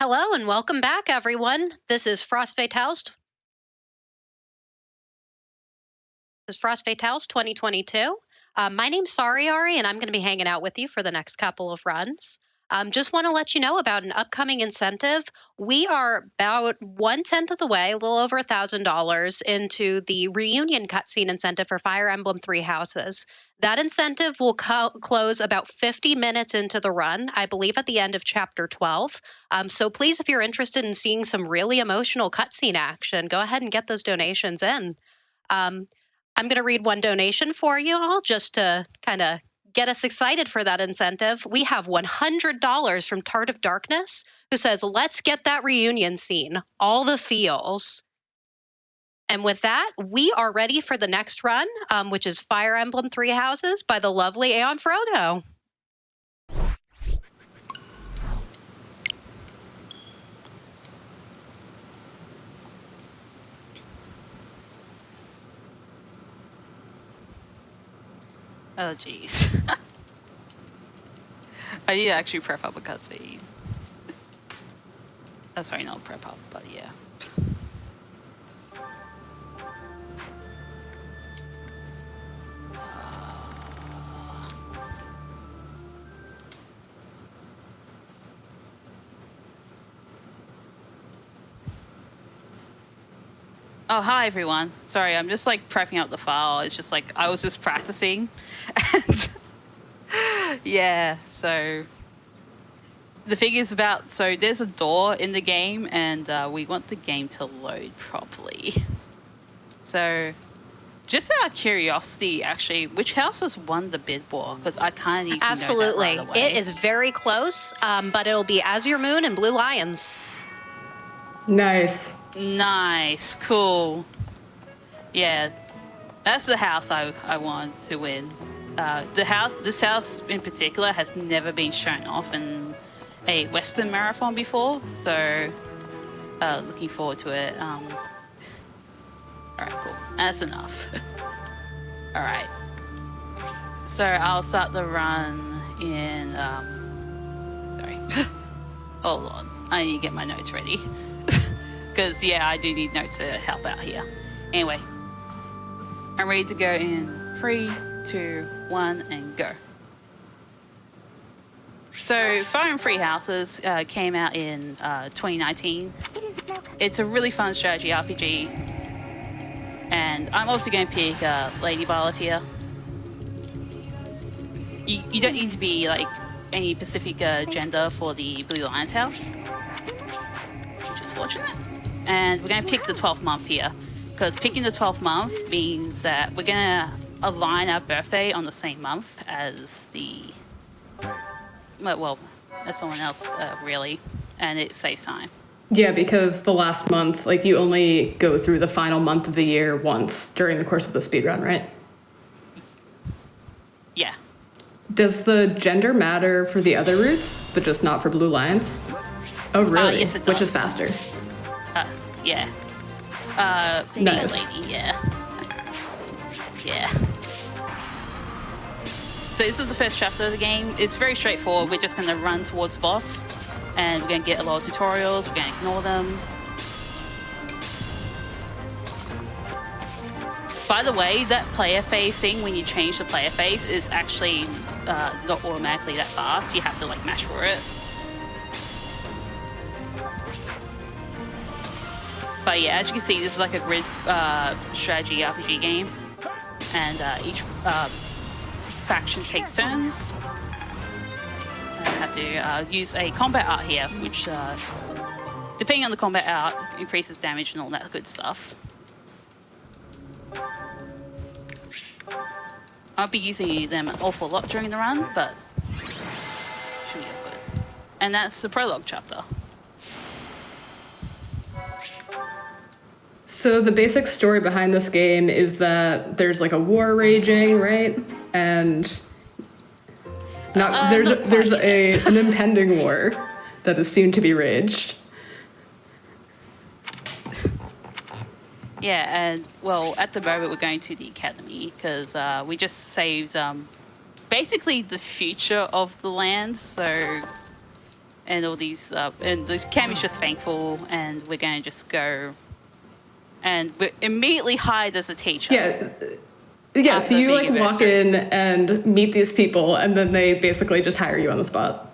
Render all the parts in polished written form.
Hello and welcome back, everyone. This is Frost Fatales. This is Frost Fatales 2022. My name's Sorryari, and I'm going to be hanging out with you for the next couple of runs. Just want to let you know about an upcoming incentive. We are about 1/10 of the way, a little over $1,000 into the reunion cutscene incentive for Fire Emblem Three Houses. That incentive will close about 50 minutes into the run, I believe at the end of Chapter 12. So please, if you're interested in seeing some really emotional cutscene action, go ahead and get those donations in. I'm going to read one donation for you all just to kind of get us excited for that incentive. We have $100 from Tart of Darkness, who says, "Let's get that reunion scene, all the feels." And with that, we are ready for the next run, which is Fire Emblem Three Houses by the lovely AeonFrodo. Oh, jeez. I need to actually prep up a cutscene. Oh, sorry, not prep up, but yeah. Oh, hi everyone. Sorry, I'm just like prepping up the file. It's just like I was just practicing. And yeah, so the thing is about, so there's a door in the game and we want the game to load properly. So just out of curiosity, actually, which house has won the bid war? Because I kind of need to Absolutely. know that right away. It is very close, but it'll be Azure Moon and Blue Lions. Nice. Nice, cool. Yeah, that's the house I want to win. This house in particular has never been shown off in a Western marathon before, so looking forward to it. All right, cool. That's enough. All right. So I'll start the run in. Sorry. Hold on. I need to get my notes ready. Because, yeah, I do need notes to help out here. Anyway, I'm ready to go in 3, 2, 1, and go. So, Fire and Free Houses came out in 2019. It's a really fun strategy RPG. And I'm also going to pick Lady Violet here. You don't need to be, like, any specific gender for the Blue Lions house, which is fortunate. And we're going to pick the 12th month here, because picking the 12th month means that we're going to align our birthday on the same month as as someone else, really, and it saves time. Yeah, because the last month, like, you only go through the final month of the year once during the course of the speedrun, right? Yeah. Does the gender matter for the other routes, but just not for Blue Lions? Oh, really? Yes, it does. Which is faster? Yeah. Being a lady, yeah. Yeah. So this is the first chapter of the game. It's very straightforward. We're just going to run towards the boss, and we're going to get a lot of tutorials. We're going to ignore them. By the way, that player phase thing, when you change the player phase, is actually not automatically that fast. You have to, like, mash for it. But yeah, as you can see, this is like a grid strategy RPG game, and each faction takes turns. I have to use a combat art here, which, depending on the combat art, increases damage and all that good stuff. I'll be using them an awful lot during the run, but should be all good. And that's the prologue chapter. So the basic story behind this game is that there's like a war raging, right? And there's an impending war that is soon to be raged. Yeah, and well, at the moment we're going to the academy because we just saved basically the future of the land. So and all these, and the camp is just thankful, and we're going to just go, and we're immediately hired as a teacher. Yeah, so After you the like walk anniversary. in and meet these people, and then they basically just hire you on the spot.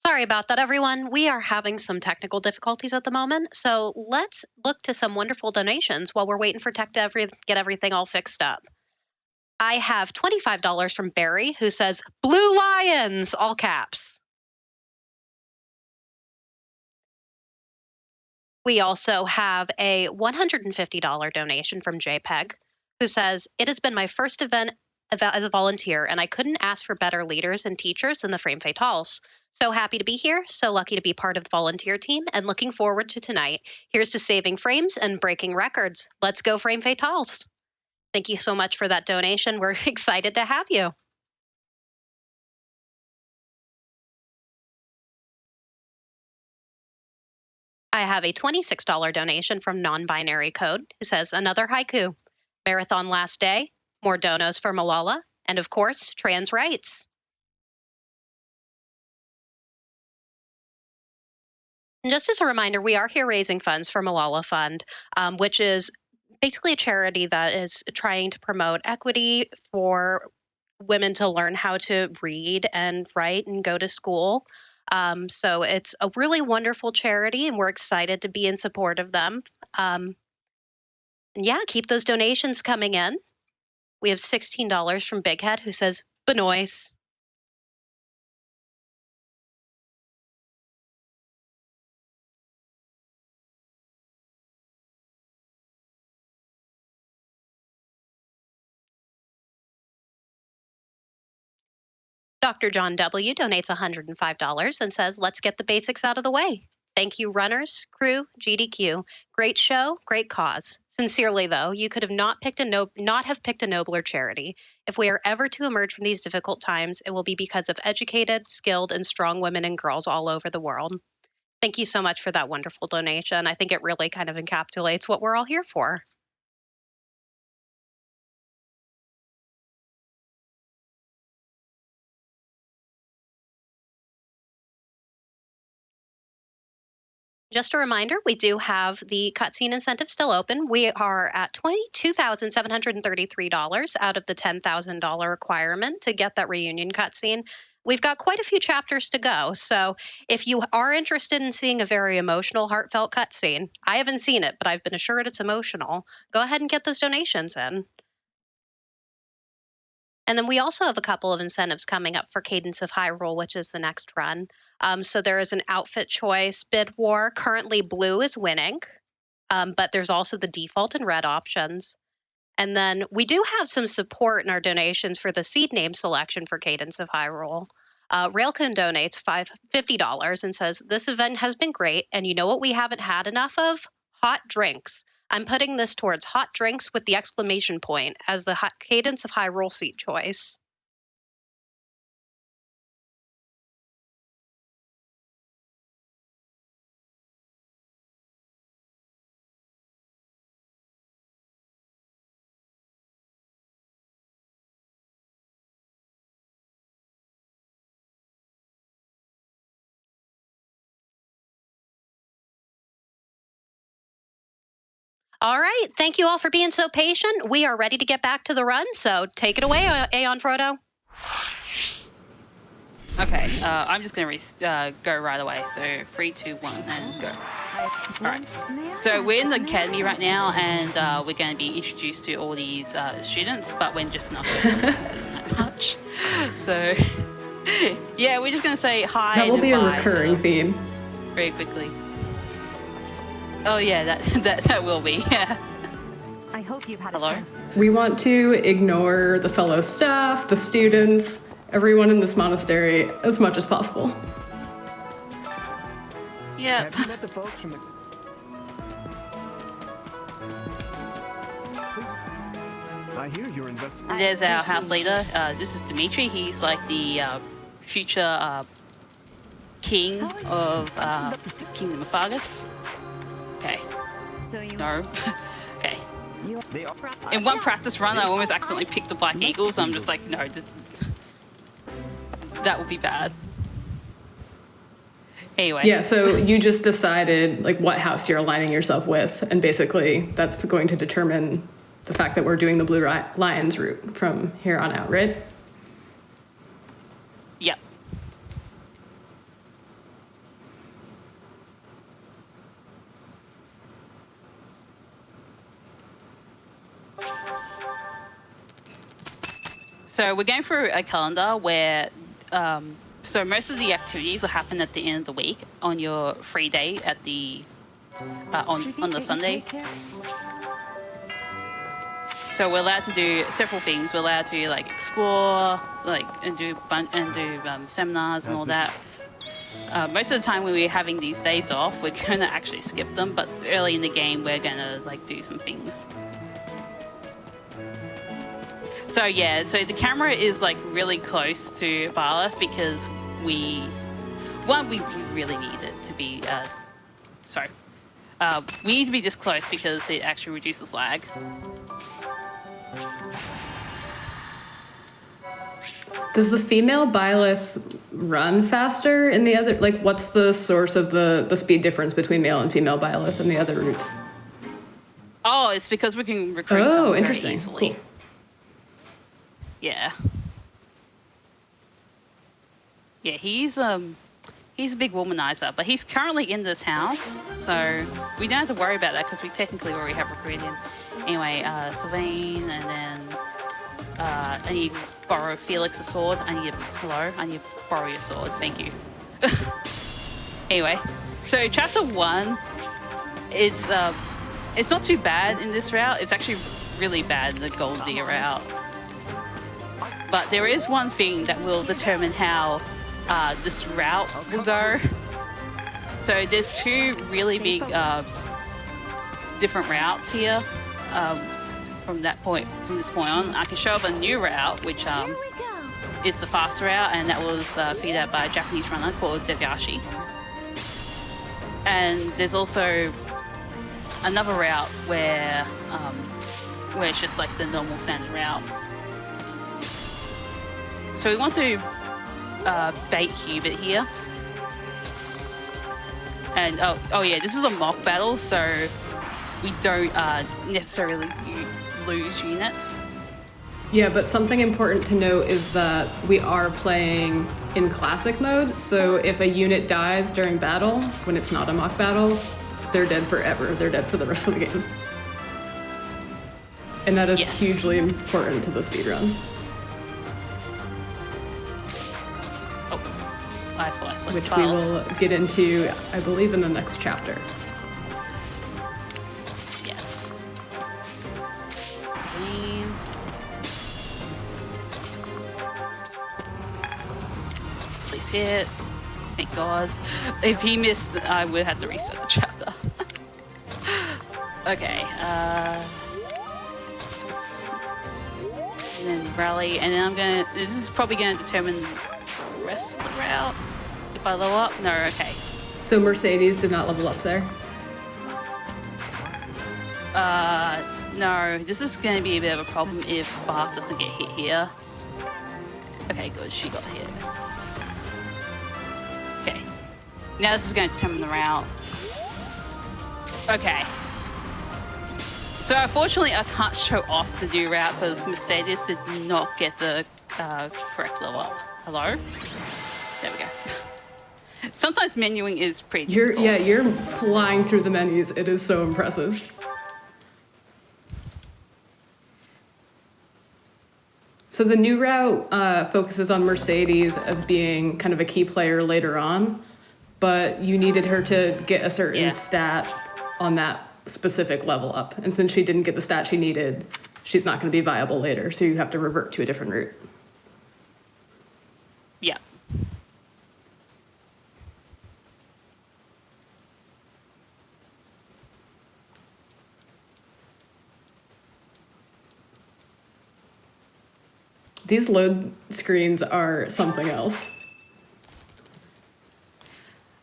Sorry about that, everyone. We are having some technical difficulties at the moment, so let's look to some wonderful donations while we're waiting for tech to get everything all fixed up. I have $25 from Barry, who says, Blue Lions, all caps. We also have a $150 donation from JPEG, who says, it has been my first event as a volunteer, and I couldn't ask for better leaders and teachers than the Frame Fatales. So happy to be here, so lucky to be part of the volunteer team, and looking forward to tonight. Here's to saving frames and breaking records. Let's go, Frame Fatales. Thank you so much for that donation. We're excited to have you. I have a $26 donation from Non-Binary Code, who says, another haiku. Marathon last day, more donos for Malala, and of course, trans rights. And just as a reminder, we are here raising funds for Malala Fund, which is basically a charity that is trying to promote equity for women to learn how to read and write and go to school. So it's a really wonderful charity, and we're excited to be in support of them. And yeah, keep those donations coming in. We have $16 from Big Head, who says, Benoist. Dr. John W. donates $105 and says, let's get the basics out of the way. Thank you, runners, crew, GDQ. Great show, great cause. Sincerely, though, you could have not picked a nobler charity. If we are ever to emerge from these difficult times, it will be because of educated, skilled, and strong women and girls all over the world. Thank you so much for that wonderful donation. I think it really kind of encapsulates what we're all here for. Just a reminder, we do have the cutscene incentive still open. We are at $22,733 out of the $10,000 requirement to get that reunion cutscene. We've got quite a few chapters to go, so if you are interested in seeing a very emotional, heartfelt cutscene, I haven't seen it, but I've been assured it's emotional, go ahead and get those donations in. And then we also have a couple of incentives coming up for Cadence of Hyrule, which is the next run. So there is an outfit choice bid war. Currently, blue is winning, but there's also the default and red options. And then we do have some support in our donations for the seed name selection for Cadence of Hyrule. Railkin donates $50 and says, this event has been great, and you know what we haven't had enough of? Hot drinks. I'm putting this towards hot drinks with the exclamation point as the Cadence of Hyrule seat choice. All right. Thank you all for being so patient. We are ready to get back to the run, so take it away, AeonFrodo. Okay, I'm just going to go right away. So 3, 2, 1, and go. Alright, so we're in the academy right now, and we're going to be introduced to all these students, but we're just not going to listen to them that much. So, yeah, we're just going to say hi. That will be a bye recurring theme. very quickly. Oh yeah, that will be, yeah. I hope you've had Hello? a chance to... We want to ignore the fellow staff, the students, everyone in this monastery as much as possible. Yep. Have you met the folks from the... I hear you're investigating. And there's our house leader. This is Dimitri. He's like the future king of Kingdom of Argus. Okay. So you No. Okay. They are. In one practice run, I almost accidentally picked the Black Eagle, so I'm just like, no, that would be bad. Anyway. Yeah, so you just decided like what house you're aligning yourself with, and basically that's going to determine the fact that we're doing the Blue Lions route from here on out, right? Yep. So we're going through a calendar where, so most of the activities will happen at the end of the week on your free day at the on the Sunday. So we're allowed to do several things. We're allowed to like explore, like and do seminars and all that. Most of the time when we're having these days off, we're going to actually skip them. But early in the game, we're going to like do some things. So yeah, so the camera is like really close to Barleth because we really need it to be. We need to be this close because it actually reduces lag. Does the female Byleth run faster in the other? Like, what's the source of the speed difference between male and female Byleth in the other routes? Oh, it's because we can recruit someone very interesting. easily. Cool. Yeah. Yeah, he's a big womanizer, but he's currently in this house, so we don't have to worry about that because we technically already have recruited him. Anyway, Sylvain, and then I need to borrow Felix's sword. I need to borrow your sword. Thank you. Anyway, so chapter 1, it's not too bad in this route. It's actually really bad in the Gold Digger route. But there is one thing that will determine how this route will go. So there's two really big different routes here. From this point on, I can show up a new route, which is the fast route, and that was figured out by a Japanese runner called Devyashi. And there's also another route where it's just like the normal standard route. So we want to bait Hubert here. And oh yeah, this is a mock battle, so we don't necessarily lose units. Yeah, but something important to note is that we are playing in classic mode, so if a unit dies during battle, when it's not a mock battle, they're dead forever. They're dead for the rest of the game. And that is hugely important to the speedrun. Which we will get into, I believe, in the next chapter. Yes. Please hit. Thank God. If he missed, I would have to reset the chapter. Okay. And then rally, and then this is probably gonna determine the rest of the route. If I level up? No, okay. So Mercedes did not level up there? No. This is going to be a bit of a problem if Bath doesn't get hit here. Okay, good. She got hit. Okay. Now this is going to determine the route. Okay. So unfortunately, I can't show off the new route because Mercedes did not get the correct level up. Hello? There we go. Sometimes menuing is pretty difficult. You're flying through the menus. It is so impressive. So the new route focuses on Mercedes as being kind of a key player later on, but you needed her to get a certain stat on that specific level up. And since she didn't get the stat she needed, she's not going to be viable later, so you have to revert to a different route. Yeah. These load screens are something else.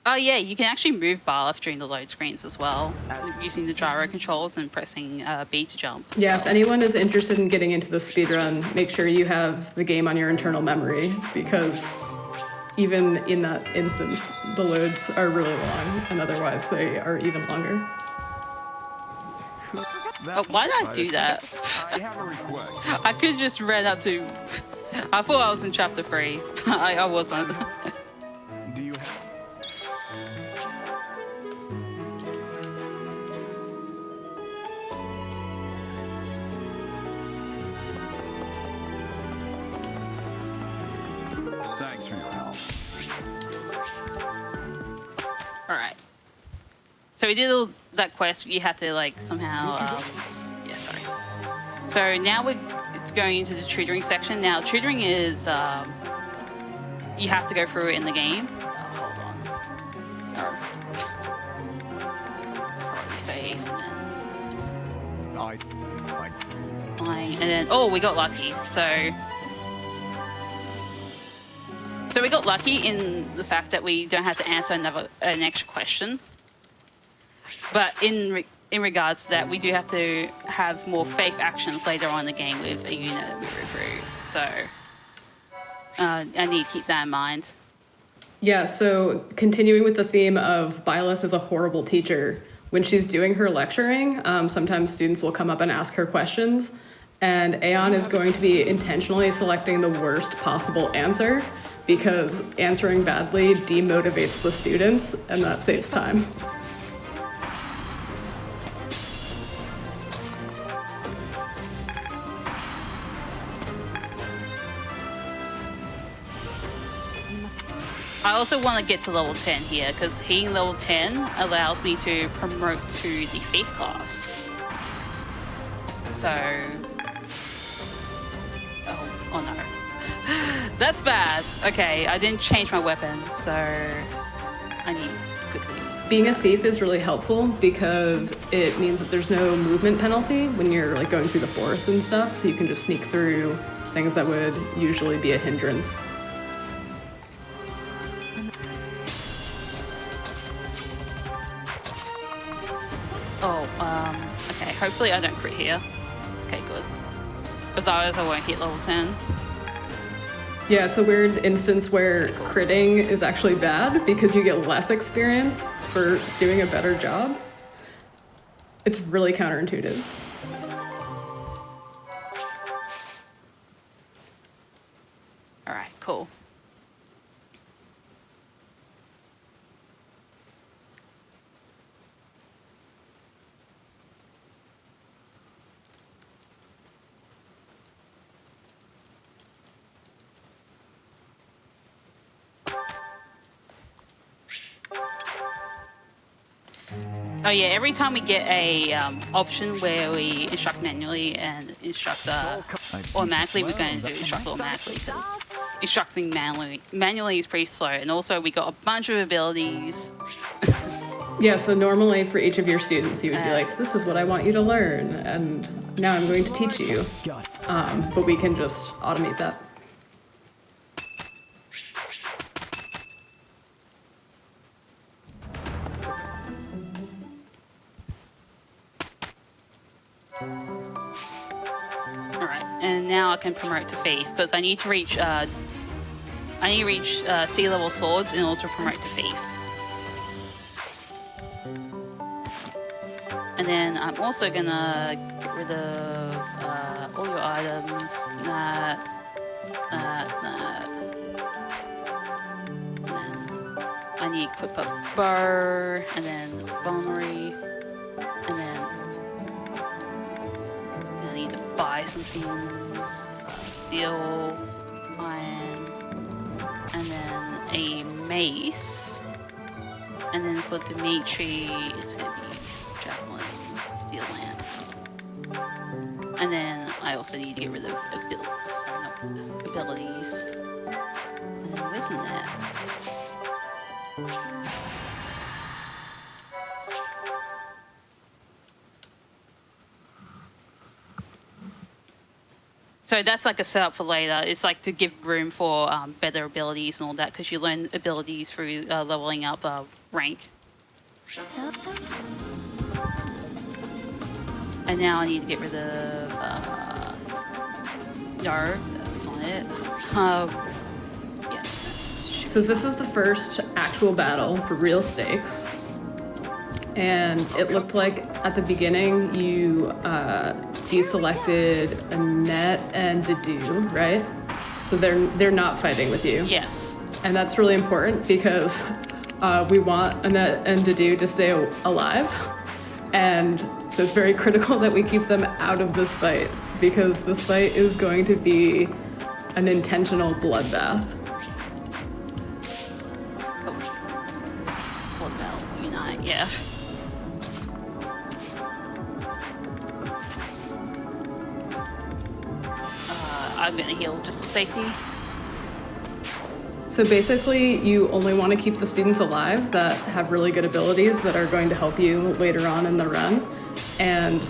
Oh yeah, you can actually move Barleth during the load screens as well, using the gyro controls and pressing B to jump. Yeah, if anyone is interested in getting into the speedrun, make sure you have the game on your internal memory, because even in that instance, the loads are really long, and otherwise they are even longer. Oh, why did I do that? I have a request. I could just ran up to... I thought I was in chapter 3. I wasn't. Do you have... Thanks for your help. Alright. So we did all that quest. You had to, like, somehow... yeah, sorry. So now we're going into the tutoring section. Now, tutoring is... you have to go through it in the game. Hold on. Faith, and then... Oh, we got lucky. So we got lucky in the fact that we don't have to answer an extra question. But in regards to that, we do have to have more faith actions later on in the game with a unit that we recruit. So I need to keep that in mind. Yeah, so continuing with the theme of Byleth is a horrible teacher, when she's doing her lecturing, sometimes students will come up and ask her questions, and Aeon is going to be intentionally selecting the worst possible answer, because answering badly demotivates the students, and that saves time. I also want to get to level 10 here, because hitting level 10 allows me to promote to the faith class. So... Oh no. That's bad. Okay, I didn't change my weapon, so I need quickly. Being a thief is really helpful because it means that there's no movement penalty when you're like going through the forest and stuff, so you can just sneak through things that would usually be a hindrance. Okay, hopefully I don't crit here. Okay, good. Because otherwise I won't hit level 10. Yeah, it's a weird instance where critting is actually bad because you get less experience for doing a better job. It's really counterintuitive. Alright, cool. Oh yeah, every time we get a option where we instruct manually and instruct automatically, we're going to do instruct automatically, because instructing manually is pretty slow. And also we got a bunch of abilities. Yeah, so normally for each of your students, you would be like, this is what I want you to learn, and now I'm going to teach you. But we can just automate that. And now I can promote to faith, because I need to reach sea level swords in order to promote to faith. And then I'm also gonna get rid of all your items. That. And then I need to equip a bow, and then vulnerary, and then I need to buy some things, steel, iron, and then a mace. And then for Dimitri, it's going to be javelin, steel lance. And then I also need to get rid of abilities. And then where's that? So that's like a setup for later. It's like to give room for better abilities and all that, because you learn abilities through leveling up rank. So, And now I need to get rid of... no, that's not it. Yeah, that's... So this is the first actual battle for real stakes. And it looked like at the beginning you deselected Annette and Dedu, right? So they're not fighting with you. Yes. And that's really important because we want Annette and Dedu to stay alive. And so it's very critical that we keep them out of this fight because this fight is going to be an intentional bloodbath. Blood Bell Unite, yeah. I'm gonna heal just for safety. So basically, you only want to keep the students alive that have really good abilities that are going to help you later on in the run. And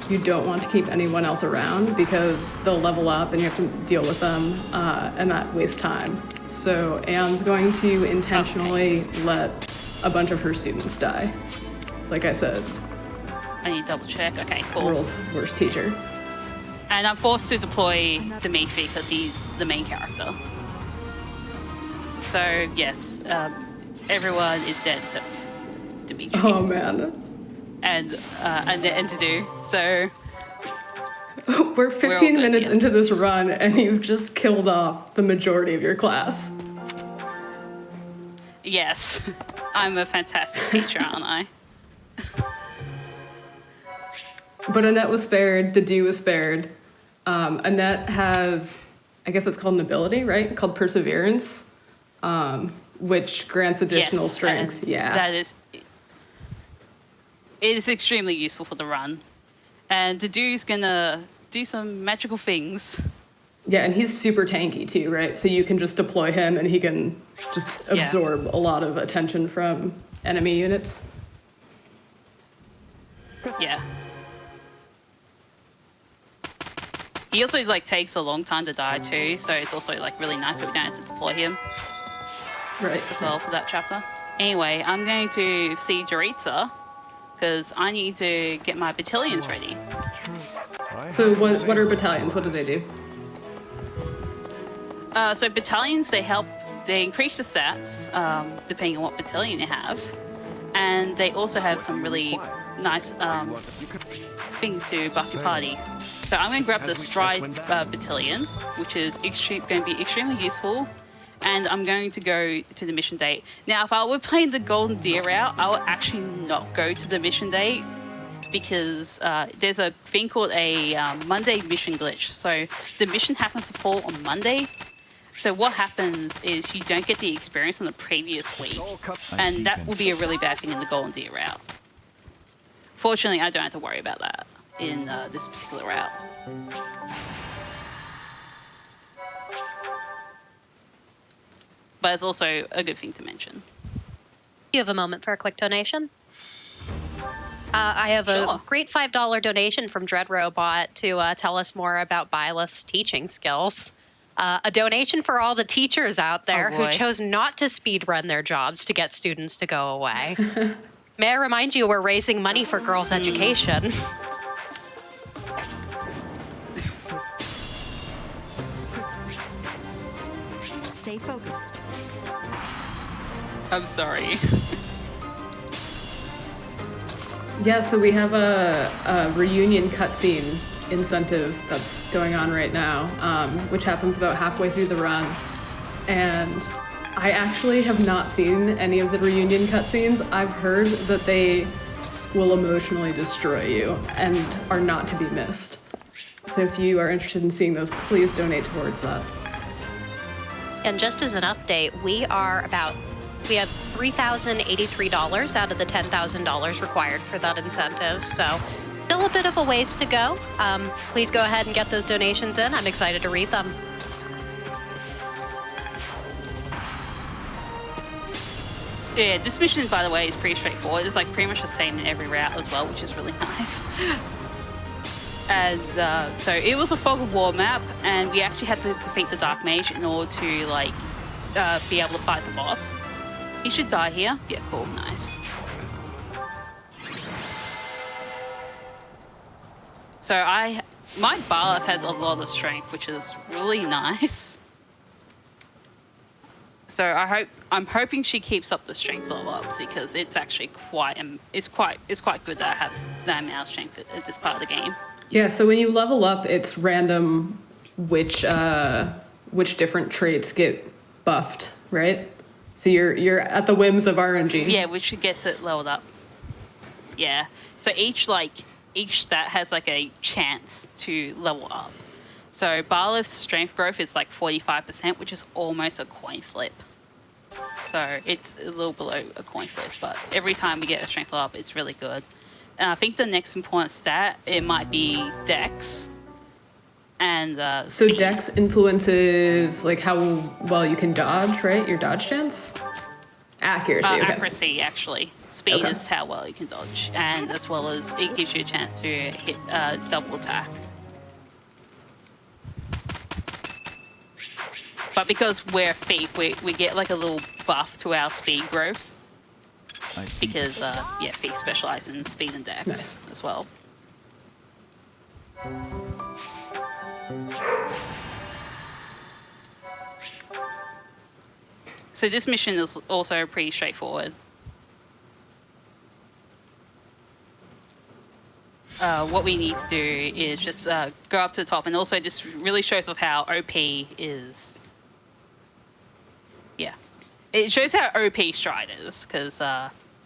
you don't want to keep anyone else around because they'll level up and you have to deal with them, and that wastes time. So Anne's going to intentionally let a bunch of her students die. Like I said, I need to double check. Okay, cool. world's worst teacher. And I'm forced to deploy Dimitri because he's the main character. So yes, everyone is dead except Dimitri Oh man. and to do. So We're 15 good, minutes yeah. into this run and you've just killed off the majority of your class. yes, I'm a fantastic teacher, aren't I? But Annette was spared, Dedu was spared. Annette has, I guess it's called an ability, right? Called Perseverance, which grants additional Yes, strength. and Yeah. that is. It is extremely useful for the run, and Dedu's gonna do some magical things. Yeah, and he's super tanky too, right? So you can just deploy him and he can just Yeah. absorb a lot of attention from enemy units. Yeah. He also like takes a long time to die too, so it's also like really nice that we don't have to deploy him Right. as well for that chapter. Anyway, I'm going to see Jaritza because I need to get my battalions ready. So what are battalions? What do they do? So battalions, they increase the stats depending on what battalion you have, and they also have some really nice things to buff your party. So I'm going to grab the Stride battalion, which is going to be extremely useful, and I'm going to go to the mission date. Now, if I were playing the Golden Deer route, I would actually not go to the mission date because there's a thing called a Monday mission glitch. So the mission happens to fall on Monday. So what happens is you don't get the experience on the previous week, and that will be a really bad thing in the Golden Deer route. Fortunately, I don't have to worry about that in this particular route. But it's also a good thing to mention. You have a moment for a quick donation? I have Sure. a great $5 donation from Dread Robot to tell us more about Byleth's teaching skills. A donation for all the teachers out there Oh, who boy. chose not to speedrun their jobs to get students to go away. May I remind you, we're raising money for girls' education. Stay focused. I'm sorry. Yeah, so we have a reunion cutscene incentive that's going on right now, which happens about halfway through the run. And I actually have not seen any of the reunion cutscenes. I've heard that they will emotionally destroy you and are not to be missed. So if you are interested in seeing those, please donate towards that. And just as an update, we have $3,083 out of the $10,000 required for that incentive. So still a bit of a ways to go. Please go ahead and get those donations in. I'm excited to read them. Yeah, this mission, by the way, is pretty straightforward. It's like pretty much the same in every route as well, which is really nice. And so it was a fog of war map, and we actually had to defeat the Dark Mage in order to like be able to fight the boss. He should die here. Yeah, cool, nice. So my Barleth has a lot of strength, which is really nice. So I'm hoping she keeps up the strength level ups, because it's actually quite good that I have that amount of strength at this part of the game. Yeah, so when you level up, it's random which different traits get buffed, right? So you're at the whims of RNG. Yeah, which gets it leveled up. Yeah. So each stat has like a chance to level up. So Barleth's strength growth is like 45%, which is almost a coin flip. So it's a little below a coin flip, but every time we get a strength level up, it's really good. And I think the next important stat, it might be Dex. And so speed. Dex influences like how well you can dodge, right? Your dodge chance? Accuracy, okay. Accuracy, actually. Speed is how well you can dodge, and as well as it gives you a chance to hit double attack. But because we're thief, we get like a little buff to our speed growth. Because, thief specialize in speed and dex as well. So this mission is also pretty straightforward. What we need to do is just go up to the top, and also this really shows off how OP is. Yeah, it shows how OP Stride is, because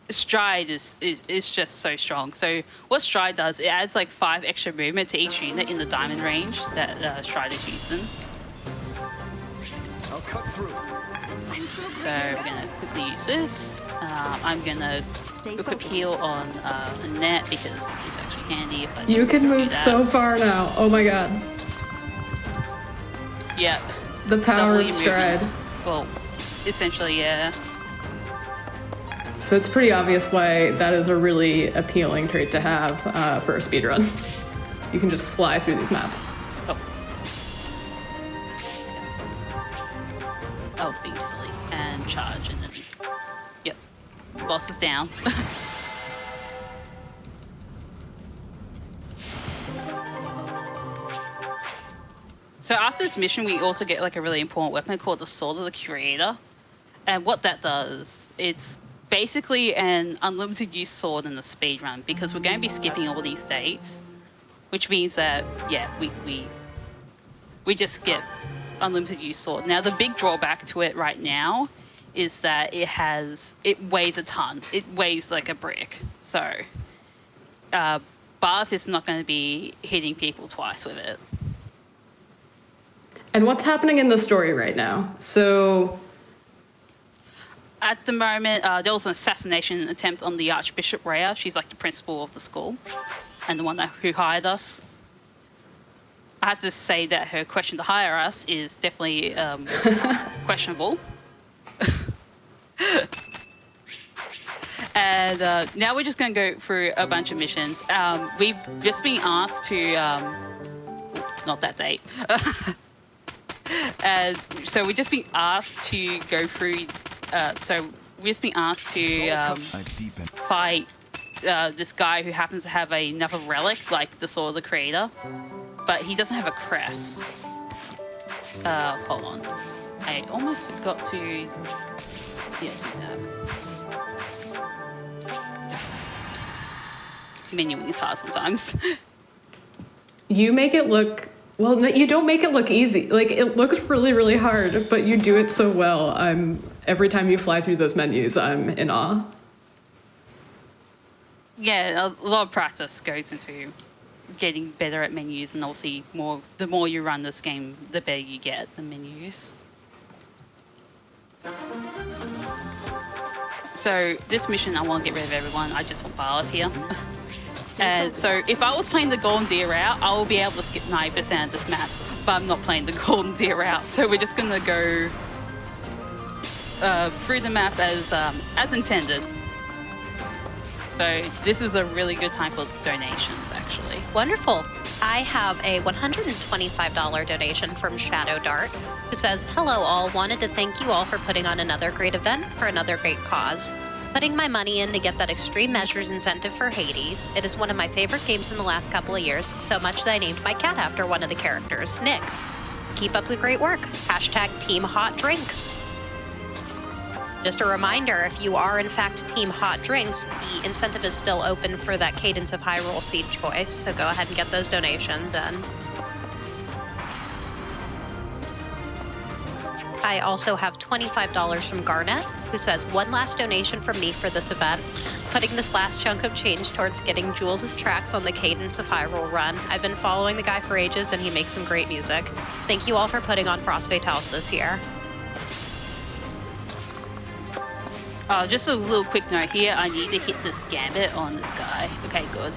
Stride is just so strong. So what Stride does, it adds like 5 extra movement to each unit in the diamond range that Stride is used in. I'll cut through. So we're gonna quickly use this. I'm gonna book a heal on Annette, because it's actually handy if I You can do move that. so far now. Oh my god. Yep. The power Double of your stride. movement. Well, essentially, yeah. So it's pretty obvious why that is a really appealing trait to have for a speedrun. You can just fly through these maps. Oh. I was being silly. And charge, and then... Yep. Boss is down. So after this mission, we also get like a really important weapon called the Sword of the Creator. And what that does, it's basically an unlimited use sword in the speed run, because we're going to be skipping all these dates, which means that, yeah, we just get unlimited use sword. Now, the big drawback to it right now is that it weighs a ton. It weighs like a brick. So Barth is not going to be hitting people twice with it. And what's happening in the story right now? So At the moment, there was an assassination attempt on the Archbishop Rhea. She's like the principal of the school and the one who hired us. I have to say that her question to hire us is definitely questionable. And now we're just going to go through a bunch of missions. We've just been asked to... not that date. And so we've just been asked to go through... we've just been asked to fight this guy who happens to have another relic, like the Sword of the Creator. But he doesn't have a crest. Hold on. I almost forgot to... Yeah, do that. Menuing is hard sometimes. you make it look... Well, no, you don't make it look easy. Like, it looks really, really hard, but you do it so well. Every time you fly through those menus, I'm in awe. Yeah, a lot of practice goes into getting better at menus, and obviously the more you run this game, the better you get at the menus. So this mission, I want to get rid of everyone. I just want Barleth here. And so if I was playing the Golden Deer route, I will be able to skip 90% of this map, but I'm not playing the Golden Deer route. So we're just going to go through the map as intended. So this is a really good time for donations, actually. Wonderful. I have a $125 donation from Shadow Dart, who says, "Hello all, wanted to thank you all for putting on another great event for another great cause. Putting my money in to get that extreme measures incentive for Hades. It is one of my favorite games in the last couple of years, so much that I named my cat after one of the characters, Nyx. Keep up the great work. Hashtag Team Hot Drinks." Just a reminder, if you are in fact Team Hot Drinks, the incentive is still open for that Cadence of Hyrule seed choice, so go ahead and get those donations in. I also have $25 from Garnet, who says, "One last donation from me for this event. Putting this last chunk of change towards getting Jules' tracks on the Cadence of Hyrule run. I've been following the guy for ages and he makes some great music. Thank you all for putting on Frost Fatales this year." Just a little quick note here. I need to hit this gambit on this guy. Okay, good.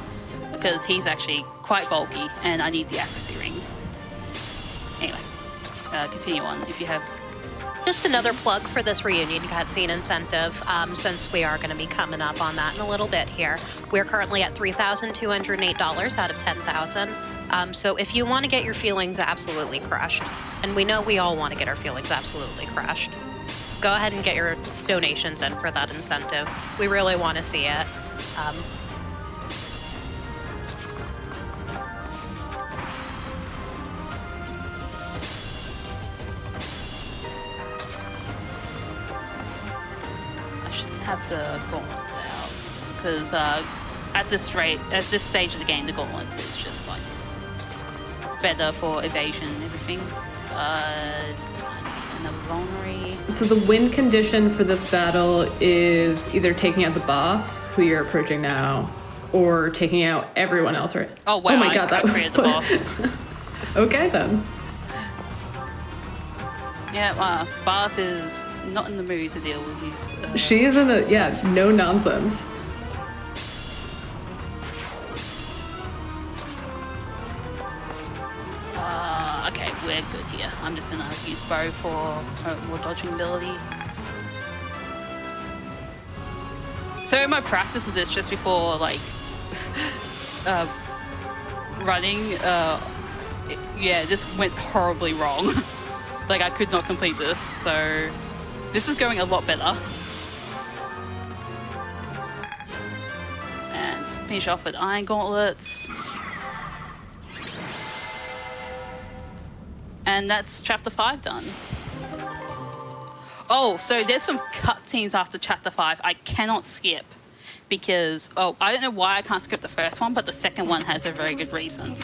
Because he's actually quite bulky, and I need the accuracy ring. Anyway, continue on if you have... Just another plug for this reunion cutscene incentive, since we are going to be coming up on that in a little bit here. We're currently at $3,208 out of $10,000. So if you want to get your feelings absolutely crushed, and we know we all want to get our feelings absolutely crushed, go ahead and get your donations in for that incentive. We really want to see it. I should have the gauntlets out. Because at this stage of the game, the gauntlets is just like better for evasion and everything. Another vulnerary. So the win condition for this battle is either taking out the boss, who you're approaching now, or taking out everyone else, right? Oh wow! Oh my god, I created the boss. Okay then. Yeah, Barth is not in the mood to deal with these. She is in a no nonsense. Okay, we're good here. I'm just gonna use bow for more dodging ability. So my practice of this just before like running, this went horribly wrong. Like I could not complete this, so this is going a lot better. And finish off with Iron Gauntlets. And that's chapter 5 done. Oh, so there's some cutscenes after chapter 5 I cannot skip because, I don't know why I can't skip the first one, but the second one has a very good reason.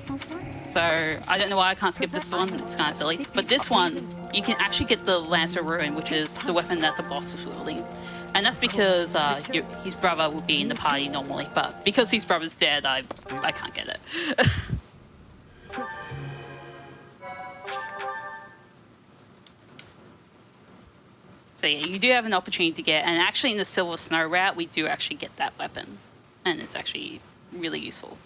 So I don't know why I can't skip this one, it's kind of silly. But this one, you can actually get the Lance of Ruin, which is the weapon that the boss is wielding. And that's because his brother would be in the party normally, but because his brother's dead, I can't get it. So yeah, you do have an opportunity to get, and actually in the Silver Snow route, we do actually get that weapon, and it's actually really useful.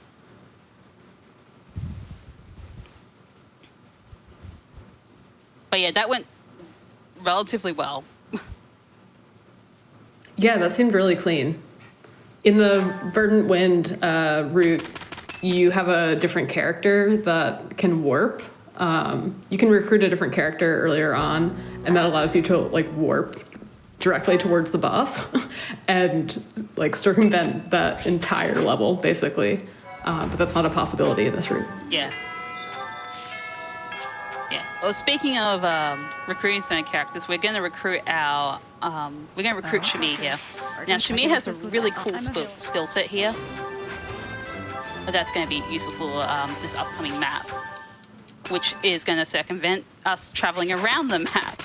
But yeah, that went relatively well. Yeah, that seemed really clean. In the Verdant Wind route, you have a different character that can warp. You can recruit a different character earlier on, and that allows you to like warp directly towards the boss and like circumvent that entire level, basically. But that's not a possibility in this route. Yeah. Yeah. Well, speaking of recruiting certain characters, we're going to recruit Shamir here. Now, Shamir has a really cool skill set here. That's going to be useful for this upcoming map, which is going to circumvent us traveling around the map.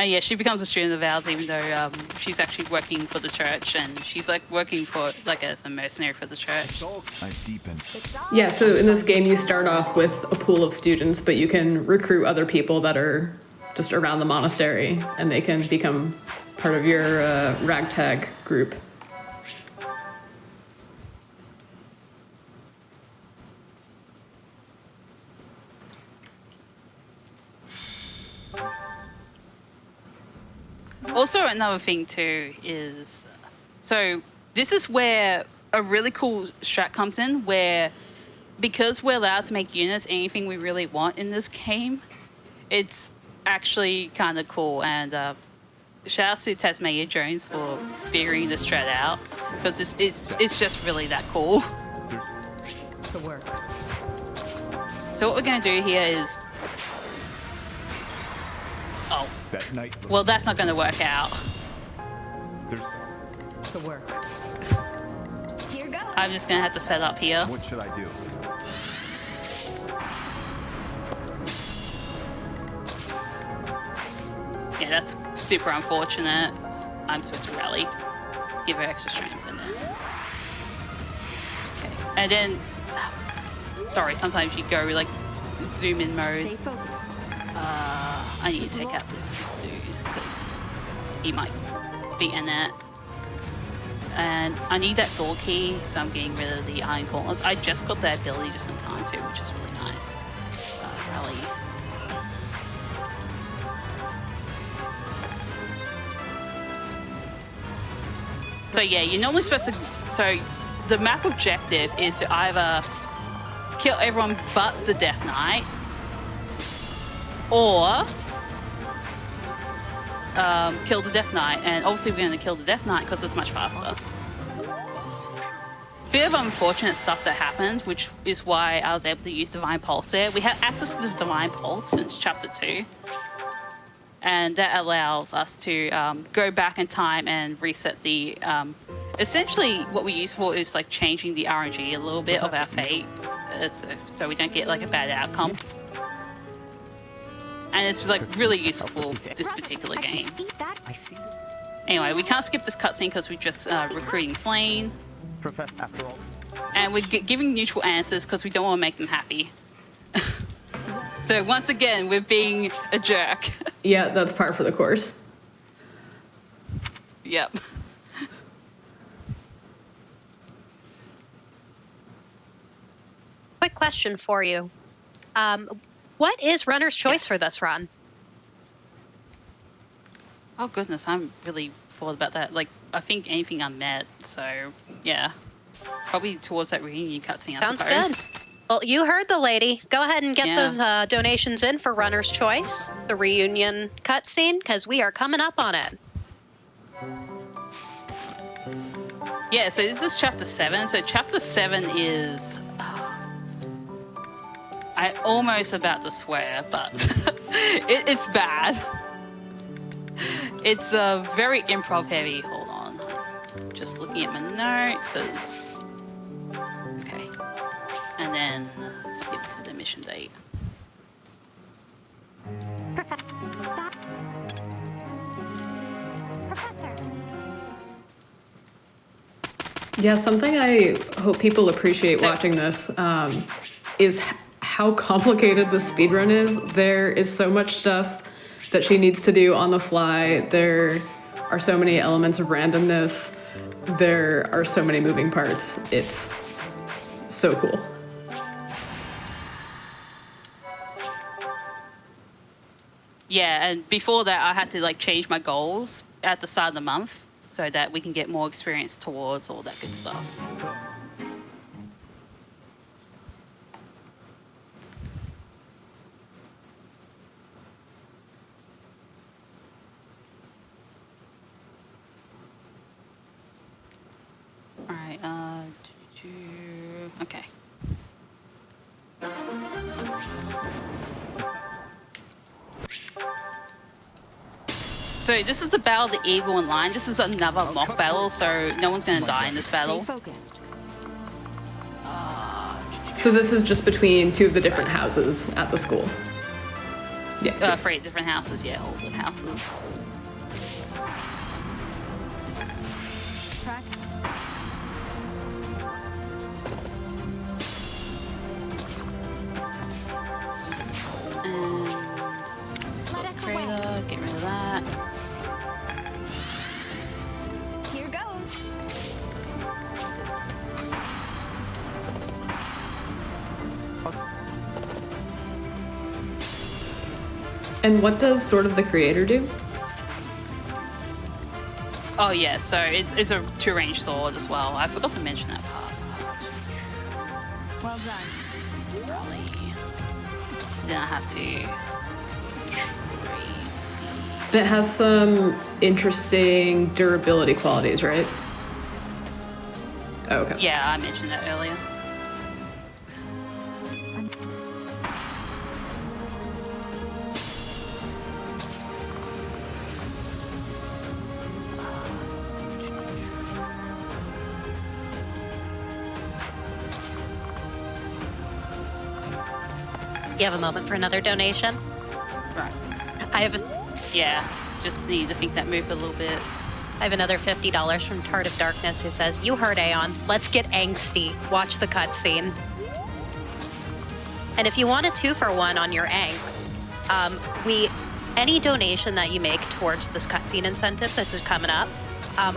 And yeah, she becomes a student of ours, even though she's actually working for the church, and she's like working for like as a mercenary for the church. I've deepened. Yeah, so in this game you start off with a pool of students, but you can recruit other people that are just around the monastery, and they can become part of your ragtag group. Also, another thing too is, so this is where a really cool strat comes in, where because we're allowed to make units anything we really want in this game, it's actually kind of cool. And shout out to Tasmania Jones for figuring this strat out, because it's just really that cool. To work. So what we're going to do here is, oh, That night. well, that's not going to work out. There's. To work. Here goes. I'm just going to have to set up here. What should I do? Yeah, that's super unfortunate. I'm supposed to rally. Give her extra strength and then... Okay. And then... Sorry, sometimes you go like zoom in mode. Stay focused. I need to take out this dude because he might be in it. And I need that door key, so I'm getting rid of the iron gauntlets. I just got that ability just in time too, which is really nice. Rally. So yeah, you're normally supposed to... So the map objective is to either kill everyone but the Death Knight, or kill the Death Knight. And obviously we're going to kill the Death Knight because it's much faster. Bit of unfortunate stuff that happened, which is why I was able to use Divine Pulse there. We had access to the Divine Pulse since Chapter 2. And that allows us to go back in time and reset the... essentially, what we use for is like changing the RNG a little bit of our fate, so we don't get like a bad outcome. And it's like really useful for this particular game. I see. Anyway, we can't skip this cutscene because we're just recruiting Flame. Professor, after all. And we're giving neutral answers because we don't want to make them happy. So once again, we're being a jerk. Yeah, that's par for the course. Yep. Quick question for you. What is runner's choice Yes. for this run? Oh goodness, I'm really bored about that. Like, I think anything unmet, so yeah. Probably towards that reunion cutscene, I Sounds suppose. good. Well, you heard the lady. Go ahead and get Yeah. those donations in for runner's choice, the reunion cutscene, because we are coming up on it. Yeah, so this is Chapter 7. So Chapter 7 is... I'm almost about to swear, but it's bad. It's very improv heavy. Hold on. Just looking at my notes, because... Okay. And then skip to the mission date. Professor. Yeah, something I hope people appreciate watching this is how complicated the speedrun is. There is so much stuff that she needs to do on the fly. There are so many elements of randomness. There are so many moving parts. It's so cool. Yeah, and before that, I had to like change my goals at the start of the month so that we can get more experience towards all that good stuff. So, All right. Okay. So this is the Battle of the Eagle in line. This is another mock battle, so no one's going to die in this battle. Stay focused. So this is just between two of the different houses at the school. Yeah. 3 different houses, yeah, all the houses. Track. And Let us away. trailer, get rid of that. Here goes. And what does Sword of the Creator do? Oh yeah, so it's a 2-range sword as well. I forgot to mention that part. Well done. Probably. Then I have to trade. It has some interesting durability qualities, right? Oh, okay. Yeah, I mentioned that earlier. You have a moment for another donation? Right. Yeah, just need to think that move a little bit. I have another $50 from Tart of Darkness who says, "You heard Aeon. Let's get angsty. Watch the cutscene." And if you want a 2-for-1 on your angst, any donation that you make towards this cutscene incentive, this is coming up,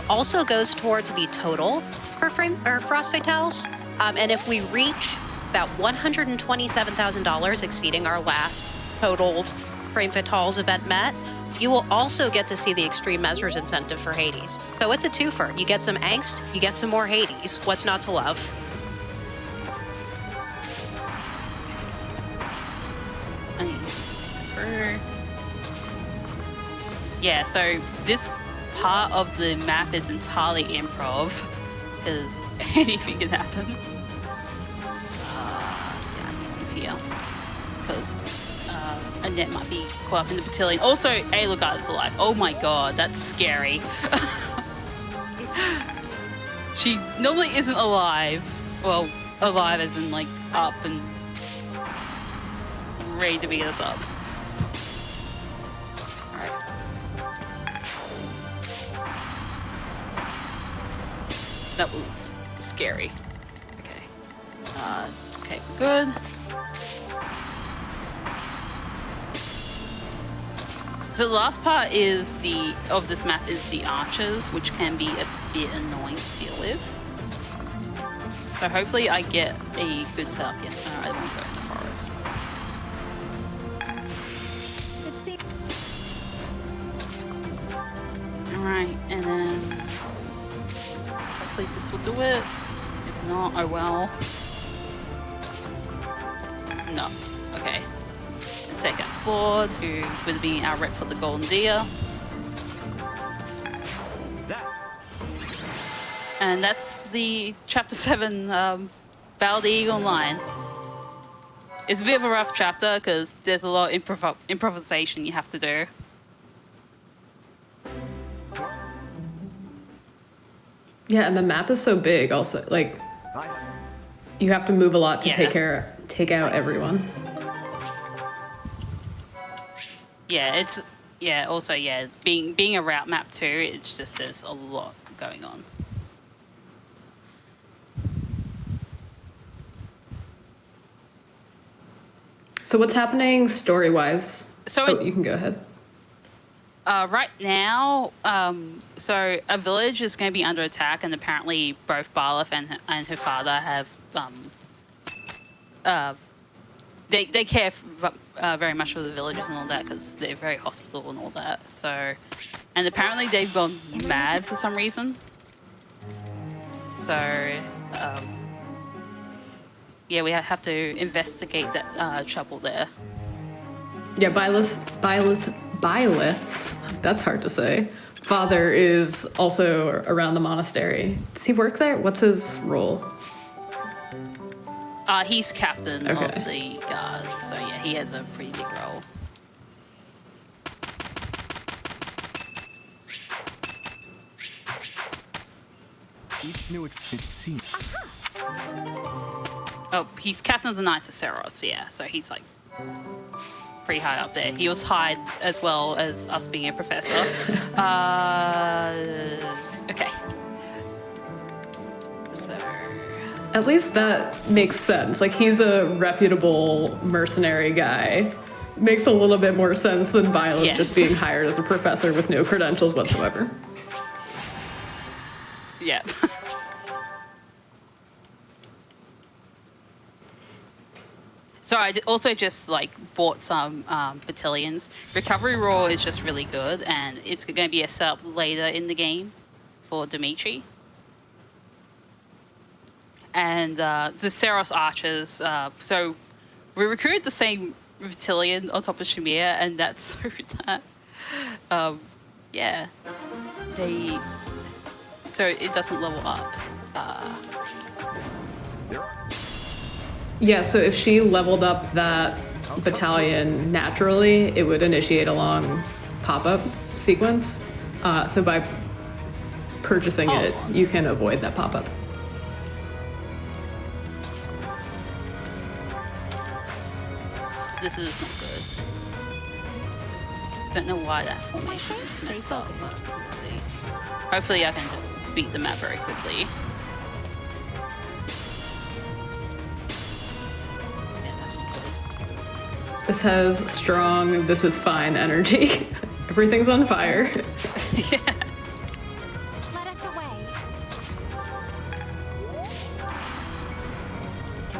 also goes towards the total for Frost Fatales. And if we reach about $127,000, exceeding our last total Frame Fatales event met, you will also get to see the Extreme Measures incentive for Hades. So it's a twofer. You get some angst, you get some more Hades. What's not to love? Yeah, so this part of the map is entirely improv, because anything can happen. Down here, because Annette might be caught up in the battalion. Also, Aelugard's alive. Oh my god, that's scary. She normally isn't alive. Well, alive as in like up and ready to beat us up. That was scary. Okay. Okay, good. So the last part of this map is the archers, which can be a bit annoying to deal with. So hopefully I get a good setup here. I won't go in the forest. Let's see. Alright, and then hopefully this will do it. If not, oh well. No. Okay. And take out Claude, who would be our rep for the Golden Deer. And that's the Chapter 7 Battle of the Eagle Online. It's a bit of a rough chapter because there's a lot of improvisation you have to do. Yeah, and the map is so big also. Like, you have to move a lot to Yeah. take out everyone. Yeah, also being a route map too, it's just there's a lot going on. So what's happening story-wise? So you can go ahead. Right now, so a village is going to be under attack, and apparently both Barleth and her father have they care very much for the villagers and all that because they're very hospitable and all that. So, and apparently they've gone mad for some reason. So, yeah, we have to investigate that trouble there. Yeah, Byleth's, that's hard to say. Father is also around the monastery. Does he work there? What's his role? He's captain of Okay. the guards, so yeah, he has a pretty big role. Each new it seems. Oh, he's captain of the Knights of Seros, yeah, so he's like pretty high up there. He was hired as well as us being a professor. Okay. So, At least that makes sense. Like, he's a reputable mercenary guy. Makes a little bit more sense than Byleth Yes. just being hired as a professor with no credentials whatsoever. yeah. So I also just like bought some battalions. Recovery Raw is just really good, and it's going to be a setup later in the game. for Dimitri. And the Seros archers. So we recruited the same Reptilian on top of Shamir, and that's so that. Yeah. So it doesn't level up. Yeah, so if she leveled up that battalion naturally, it would initiate a long pop-up sequence. So by purchasing it, you can avoid that pop-up. This is not good. Don't know why that formation is messed up, but we'll see. Hopefully I can just beat the map very quickly. Yeah, that's not good. This has strong, this is fine energy. Everything's on fire. Yeah. Let us away.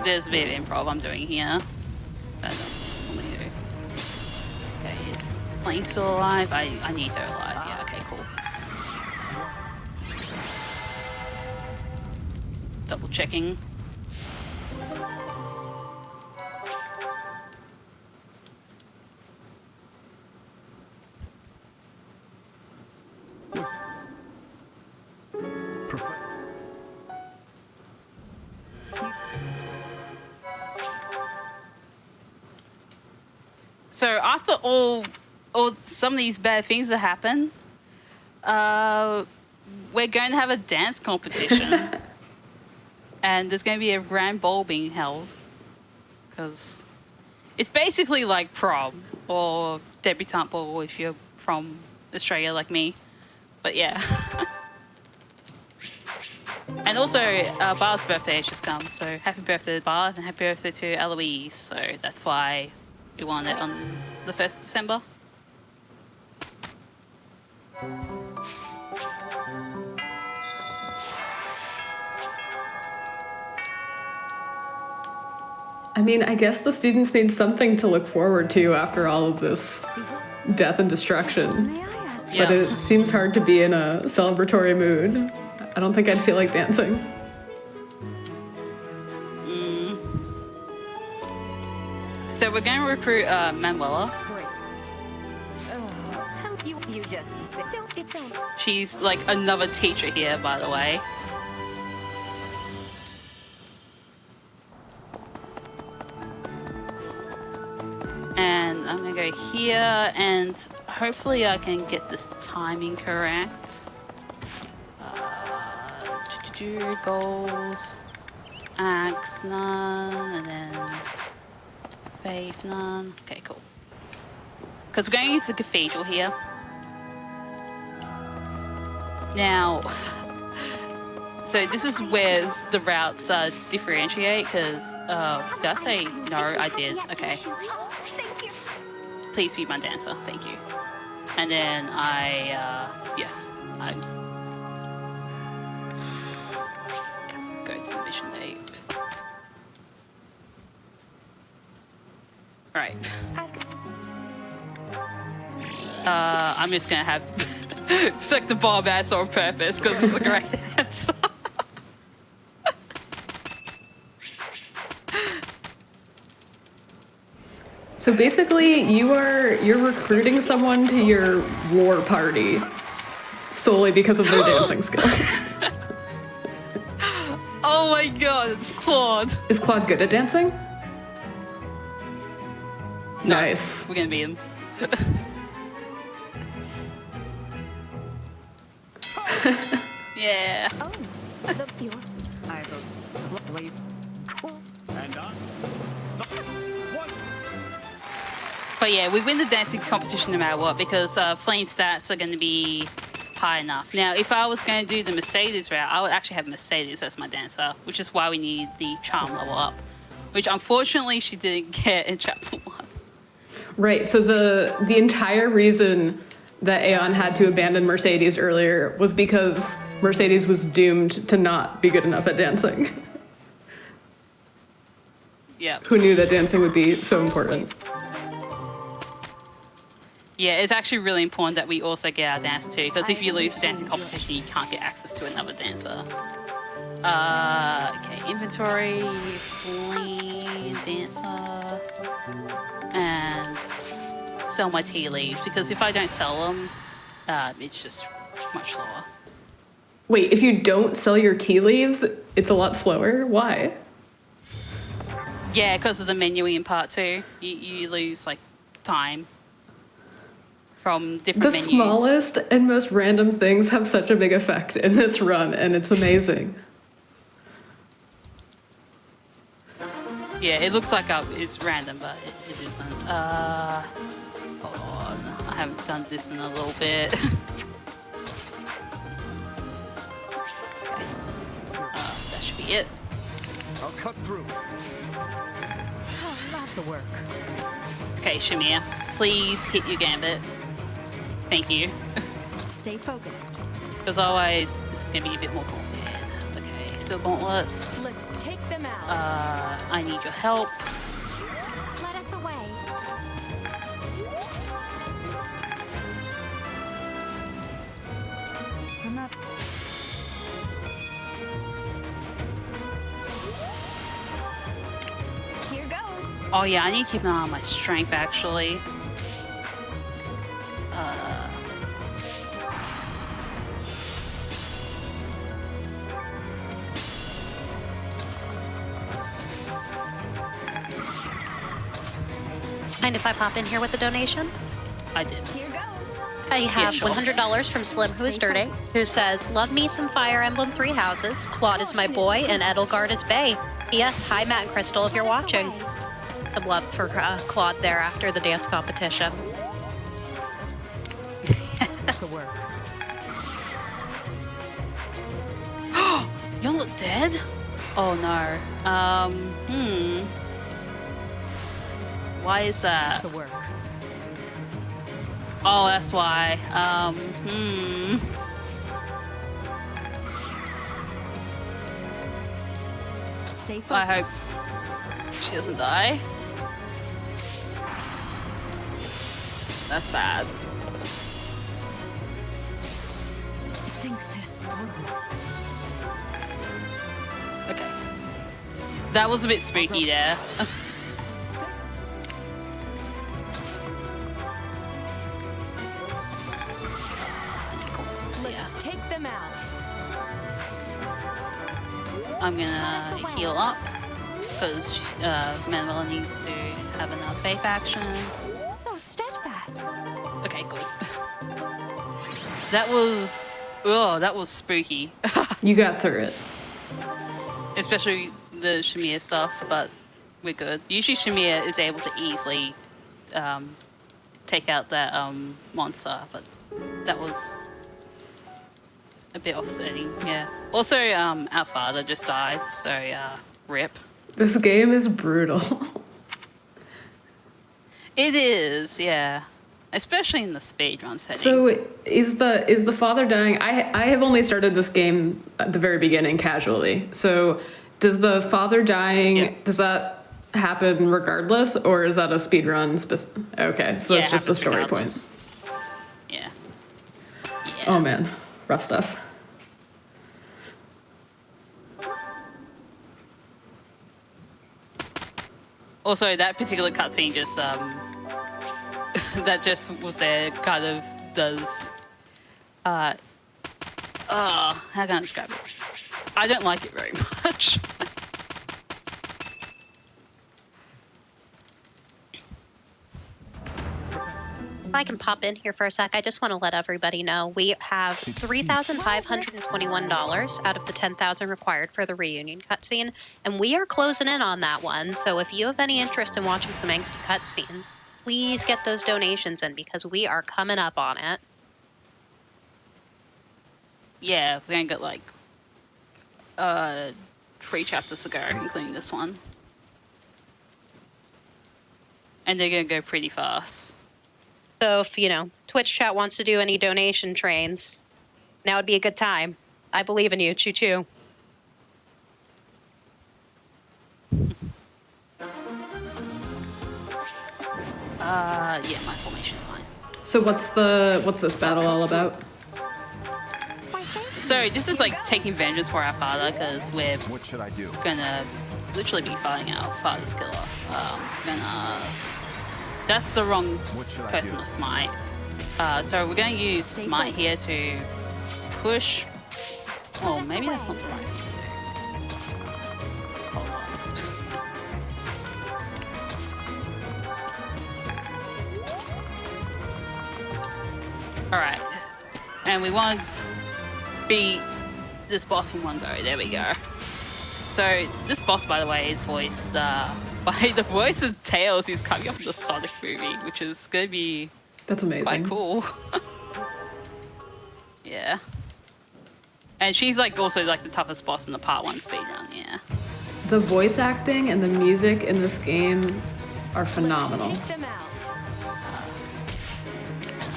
There's a bit of improv I'm doing here. I don't normally do. Okay, is Flame still alive? I need her alive. Yeah, okay, cool. Double checking. So after all some of these bad things that happen, we're going to have a dance competition, and there's going to be a grand ball being held, because it's basically like prom or debutante ball if you're from Australia like me. But yeah. And also, Bar's birthday has just come, so happy birthday to Bar and happy birthday to Eloise. So that's why we won it on the 1st of December. I mean, I guess the students need something to look forward to after all of this death and destruction. May I ask? But Yeah. it seems hard to be in a celebratory mood. I don't think I'd feel like dancing. So we're going to recruit Manuela. Great. Help you. You just sit. Don't. It's over. She's like another teacher here, by the way. And I'm gonna go here, and hopefully I can get this timing correct. Goals, axe none, and then faith none. Okay, cool. Because we're going to use the cathedral here. Now, so this is where the routes differentiate, because, did I say no? I did. Okay. Thank you. Please be my dancer. Thank you. And then I go to the mission tape. Right. I'm just gonna have select the bomb answer on purpose because it's a great answer. So basically, you're recruiting someone to your war party solely because of their dancing skills. Oh my god, it's Claude. Is Claude good at dancing? No, Nice. we're gonna beat him. Yeah. Oh, the pure. I will wait. And on. Once. But yeah, we win the dancing competition no matter what, because flame stats are going to be high enough. Now, if I was going to do the Mercedes route, I would actually have Mercedes as my dancer, which is why we need the charm level up, which unfortunately she didn't get in chapter 1. Right, so the entire reason that Aeon had to abandon Mercedes earlier was because Mercedes was doomed to not be good enough at dancing. Yeah. Who knew that dancing would be so important? Yeah, it's actually really important that we also get our dancer too, because if you lose the dancing competition, you can't get access to another dancer. Okay, inventory, clean, dancer, and sell my tea leaves, because if I don't sell them, it's just much slower. Wait, if you don't sell your tea leaves, it's a lot slower? Why? Yeah, because of the menuing part too. You lose, like, time from different The menus. smallest and most random things have such a big effect in this run, and it's amazing. Yeah, it looks like it's random, but it isn't. Hold on. I haven't done this in a little bit. Okay. That should be it. I'll cut through. Lot to work. Okay, Shamir, please hit your gambit. Thank you. Stay focused. Because otherwise, this is going to be a bit more complicated. Okay, so gauntlets. Let's take them out. I need your help. Let us away. I'm not. Here goes. Oh yeah, I need to keep an eye on my strength actually. Mind if I pop in here with a donation? I did. Here goes. I have sure. $100 from Slim, who is dirty, who says, "Love me some Fire Emblem 3 houses. Claude is my boy, and Edelgard is bae. P.S. Hi, Matt and Crystal, if you're Let us watching." away. Some love for Claude there after the dance competition. To work. You're not dead? Oh no. Why is that? To work. Oh, that's why. Stay focused. I hope she doesn't die. That's bad. Think this through. Okay. That was a bit spooky there. So, yeah. Let's take them out. I'm gonna heal up because Manuela needs to have enough faith action. So steadfast. Okay, good. That was spooky. You got through it. Especially the Shamir stuff, but we're good. Usually Shamir is able to easily take out that monster, but that was a bit offsetting, yeah. Also, our father just died, so rip. This game is brutal. It is, yeah. Especially in the speedrun setting. So is the father dying? I have only started this game at the very beginning casually. So does the father dying, does that happen regardless, or is that a speedrun okay, so that's just a story point. Yeah. Oh man, rough stuff. Also, that particular cutscene just that just was there kind of does how can I describe it? I don't like it very much. If I can pop in here for a sec, I just want to let everybody know we have $3,521 out of the $10,000 required for the reunion cutscene, and we are closing in on that one. So if you have any interest in watching some angsty cutscenes, please get those donations in because we are coming up on it. Yeah, we ain't got like 3 chapters to go, including this one, and they're gonna go pretty fast. So if, Twitch chat wants to do any donation trains, now would be a good time. I believe in you. Choo choo. Yeah, my formation's fine. So what's this battle all about? So this is like taking vengeance for our father because we're What should I do? gonna literally be fighting our father's killer. That's the wrong should I person do? to smite. So we're gonna use smite here to push. Oh, maybe that's not the right. Hold on. All right, and we want to beat this boss in one go. There we go. So this boss, by the way, is voiced by the voice of Tails, who's coming up in the Sonic movie, which is gonna be That's amazing. quite cool. Yeah. And she's like also like the toughest boss in the part 1 speedrun, yeah. The voice acting and the music in this game are phenomenal. Take them out.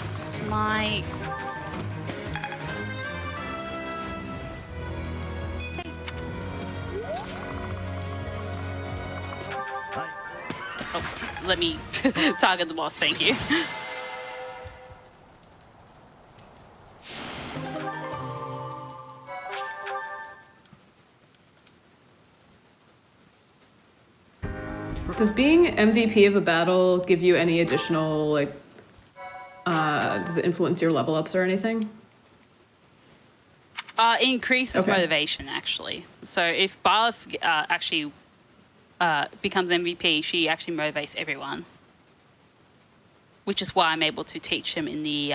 Smite. Oh, let me target the boss, thank you. Does being MVP of a battle give you any additional, like, does it influence your level ups or anything? Increases Okay. motivation, actually. So if Barth actually becomes MVP, she actually motivates everyone. Which is why I'm able to teach him in the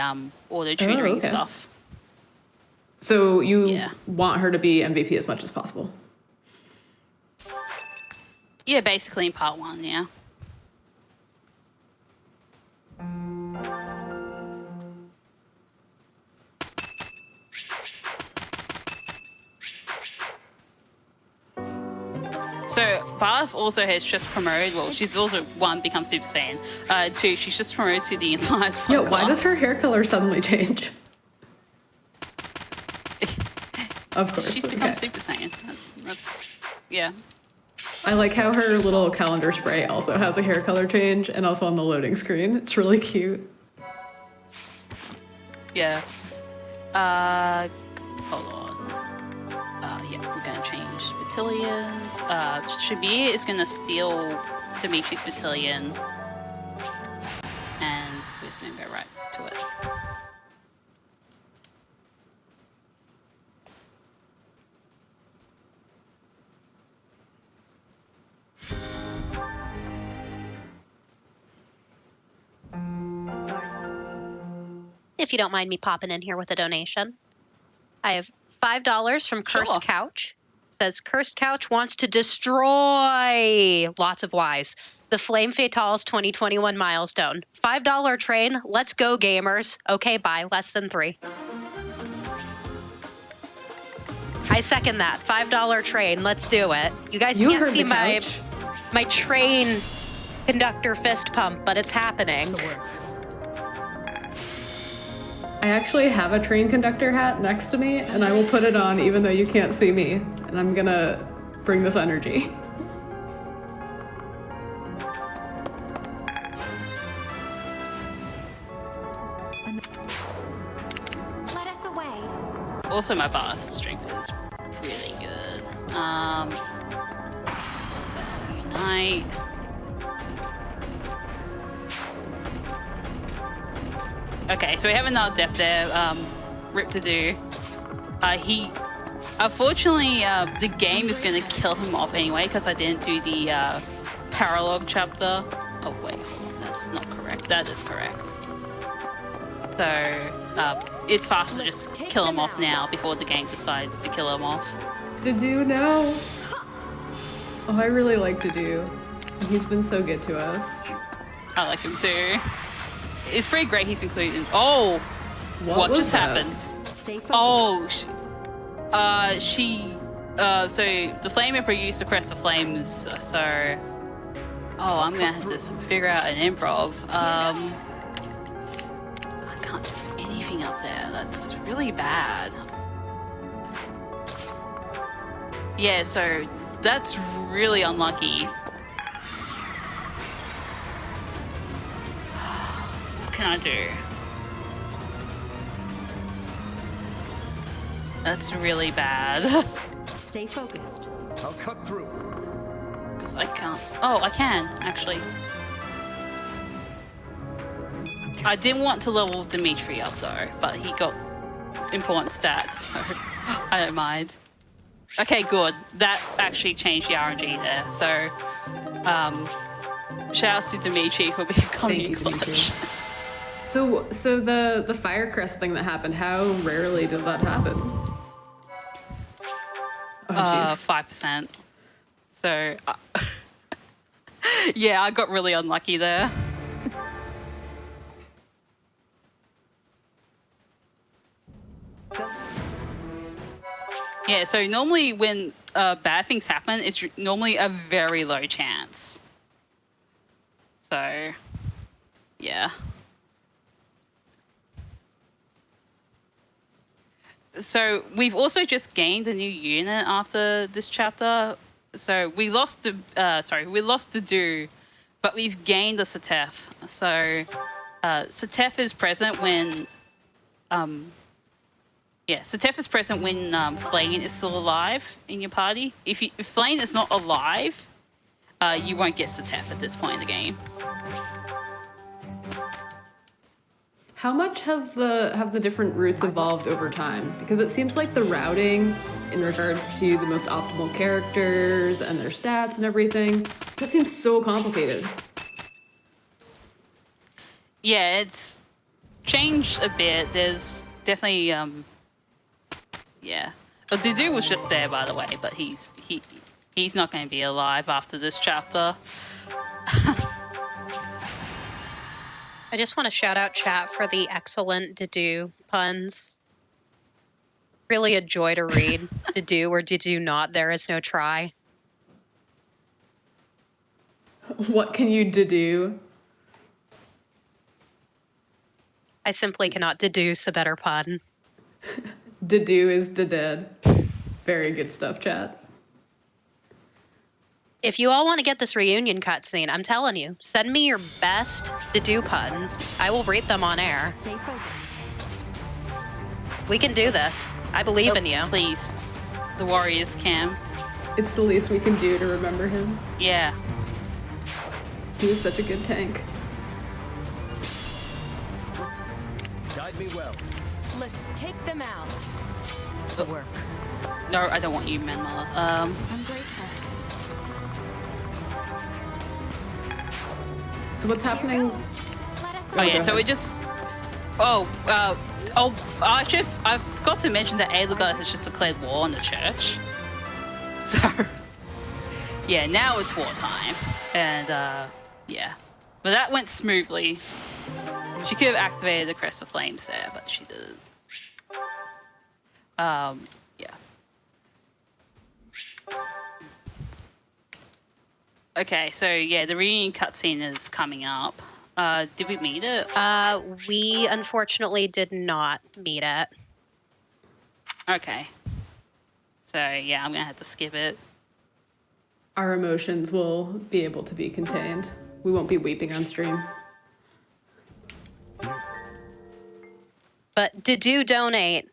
auto tutoring okay. stuff. So you Yeah. want her to be MVP as much as possible. Yeah, basically in part 1, yeah. So Barth also has just promoted. Well, she's also one becomes Super Saiyan. Two, she's just promoted to the Enlightened One Yo, why does class. her hair color suddenly change? Of course. She's become okay. Super Saiyan. That's yeah. I like how her little calendar spray also has a hair color change and also on the loading screen. It's really cute. Yeah. Hold on. Yeah, we're gonna change battalions. Shabir is gonna steal Dimitri's battalion, and we're just gonna go right to it. If you don't mind me popping in here with a donation. I have $5 from Cursed Sure. Couch. Says Cursed Couch wants to destroy lots of Ys. The Flame Fatales 2021 milestone. $5 train. Let's go, gamers. Okay, bye. Less than 3. I second that. $5 train. Let's do it. You guys You can't heard see the my couch. my train conductor fist pump, but it's happening. I actually have a train conductor hat next to me, and I will put it on even though you can't see me. And I'm gonna bring this energy. Let us away. Also, my Barth strength is really good. Unite. Okay, so we have another death there. Rip to do. He, unfortunately, the game is going to kill him off anyway because I didn't do the paralog chapter. Oh wait, that's not correct. That is correct. So it's faster to just kill him off now before the game decides to kill him off. Dedue, no. Oh, I really like Dedue. He's been so good to us. I like him too. It's pretty great he's included in. Oh, what was just that? happened? Stay focused. Oh, so the Flame Emperor used to crest the flames, so. Oh, I'm gonna have to figure out an improv. I can't do anything up there. That's really bad. Yeah, so that's really unlucky. What can I do? That's really bad. Stay focused. I'll cut through. I can't. Oh, I can, actually. I didn't want to level Dimitri up, though, but he got important stats, so I don't mind. Okay, good. That actually changed the RNG there, so... shouts to Dimitri for becoming Thank you, Dimitri. clutch. So the fire crest thing that happened, how rarely does that happen? Oh, jeez. 5%. So, yeah, I got really unlucky there. Yeah, so normally when bad things happen, it's normally a very low chance. So, yeah. So we've also just gained a new unit after this chapter. So we lost the Do, but we've gained a Satef. So Satef is present when Satef is present when Flane is still alive in your party. If Flane is not alive, you won't get Satef at this point in the game. How much have the different routes evolved over time? Because it seems like the routing in regards to the most optimal characters and their stats and everything, that seems so complicated. Yeah, it's changed a bit. There's definitely Dudu was just there, by the way, but he's not going to be alive after this chapter. I just want to shout out chat for the excellent Dedu puns. Really a joy to read. Dedu or Dedu not, there is no try. What can you do? I simply cannot deduce a better pun. Do is dead. Very good stuff, chat. If you all want to get this reunion cutscene, I'm telling you, send me your best Dedu puns. I will rate them on air. Stay focused. We can do this. I believe in you. Please. The Warriors Cam. It's the least we can do to remember him. Yeah. He was such a good tank. Guide me well. Let's take them out. To work. No, I don't want you, Manmala. I'm grateful. So what's Here happening? goes. Let us Oh yeah, go so ahead. we just. Actually, I forgot to mention that Aluga has just declared war on the church. So, yeah, now it's wartime, and yeah, but that went smoothly. She could have activated the Crest of Flames there, but she didn't. Yeah. Okay, so yeah, the reunion cutscene is coming up. Did we meet it? We unfortunately did not meet it. Okay. So yeah, I'm gonna have to skip it. Our emotions will be able to be contained. We won't be weeping on stream. But do donate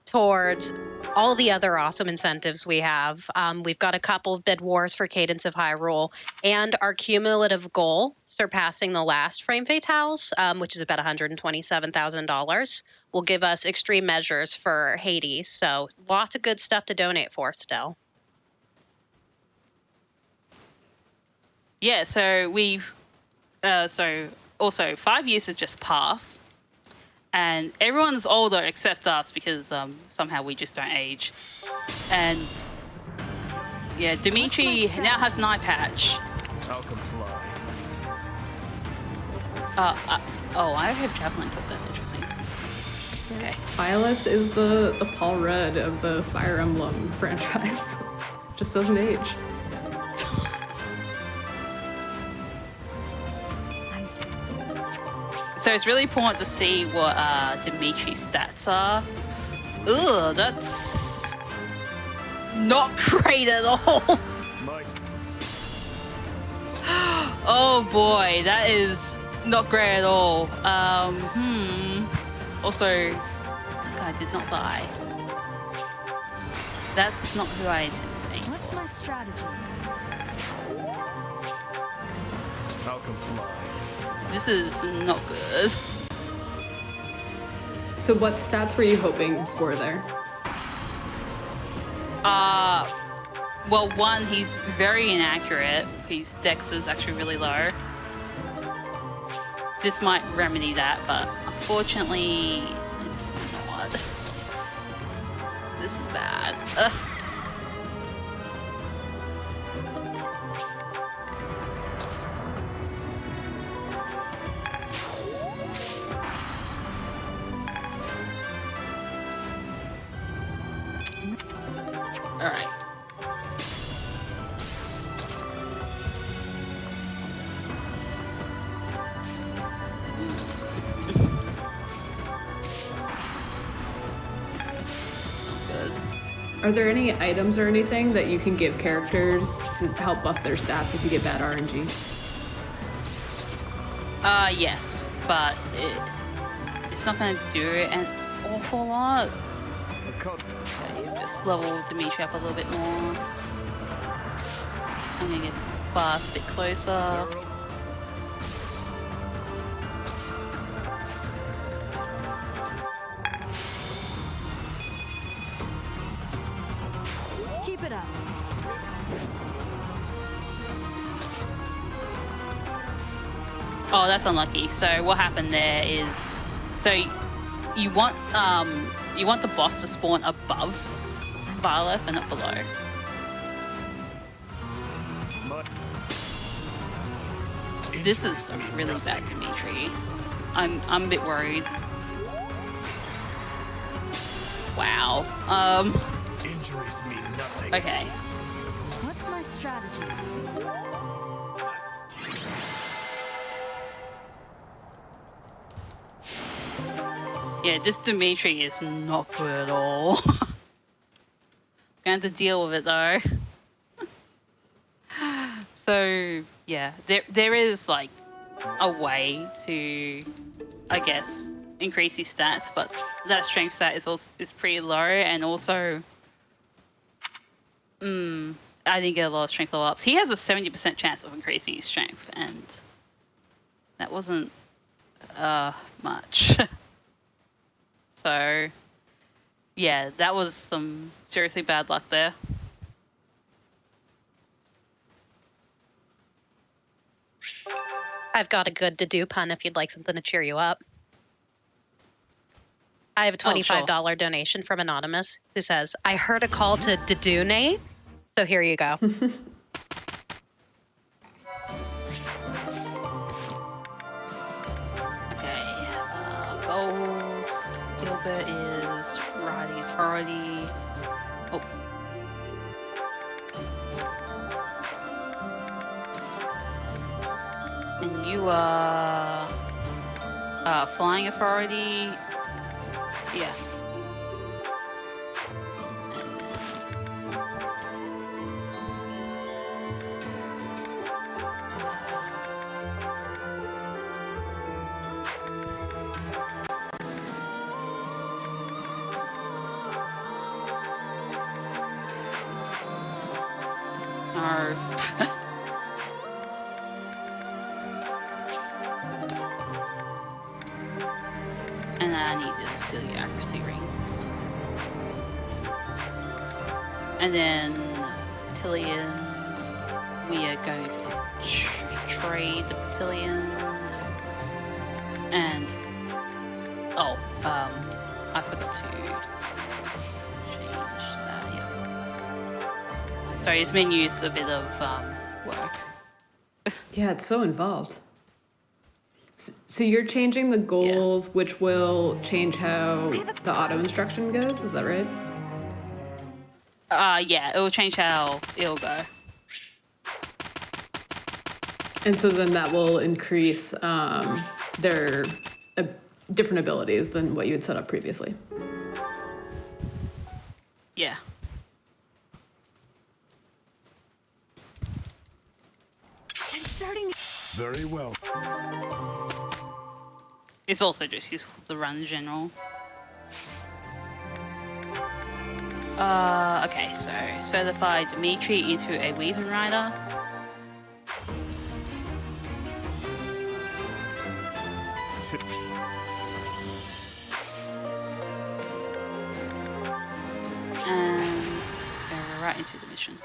towards all the other awesome incentives we have. We've got a couple of bid wars for Cadence of Hyrule, and our cumulative goal, surpassing the last Frame Fatales, which is about $127,000, will give us extreme measures for Hades. So lots of good stuff to donate for still. Yeah, so we've also 5 years has just passed, and everyone's older except us because somehow we just don't age. And yeah, Dimitri now has an eye patch. I'll comply. I have javelin hook. That's interesting. Okay. Byleth is the Paul Rudd of the Fire Emblem franchise. Just doesn't age. So it's really important to see what Dimitri's stats are. Ugh, that's not great at all. Nice. Oh boy, that is not great at all. Also, that guy did not die. That's not who I intend to aim What's for. my strategy? I'll comply. This is not good. So what stats were you hoping for there? Well, one, he's very inaccurate. His dex is actually really low. This might remedy that, but unfortunately, it's not. This is bad. Ugh. All right. Good. Are there any items or anything that you can give characters to help buff their stats if you get bad RNG? Yes, but it's not gonna do an awful lot. Okay, just level Dimitri up a little bit more. I'm gonna get Barth a bit closer. Keep it up. Oh, that's unlucky. So what happened there is, so you want the boss to spawn above Violet and not below. This is really bad, Dimitri. I'm a bit worried. Wow. Injuries mean nothing. Okay. What's my strategy? Yeah, this Dimitri is not good at all. Gonna have to deal with it though. So yeah, there is like a way to, I guess, increase his stats, but that strength stat is pretty low, and also, I didn't get a lot of strength level ups. He has a 70% chance of increasing his strength, and that wasn't much. So yeah, that was some seriously bad luck there. I've got a good to do pun if you'd like something to cheer you up. I have a $25 donation from Anonymous who says, I heard a call to dedunate, so here you go. Okay, goals. Gilbert is riding authority. Oh. And you are flying authority. Yeah. No. And I need to steal your accuracy ring. And then Battalions, we are going to trade the Battalions. And I forgot to change that. Yeah. Sorry, this menu's a bit of work. Yeah, it's so involved. So you're changing the goals, which will change how the auto instruction goes. Is that right? Yeah, it will change how it'll go. And so then that will increase their different abilities than what you had set up previously. Yeah. I'm starting to... Very well. It's also just useful to run in general. Okay, so certify Dimitri into a Weaven Rider. And go right into the mission.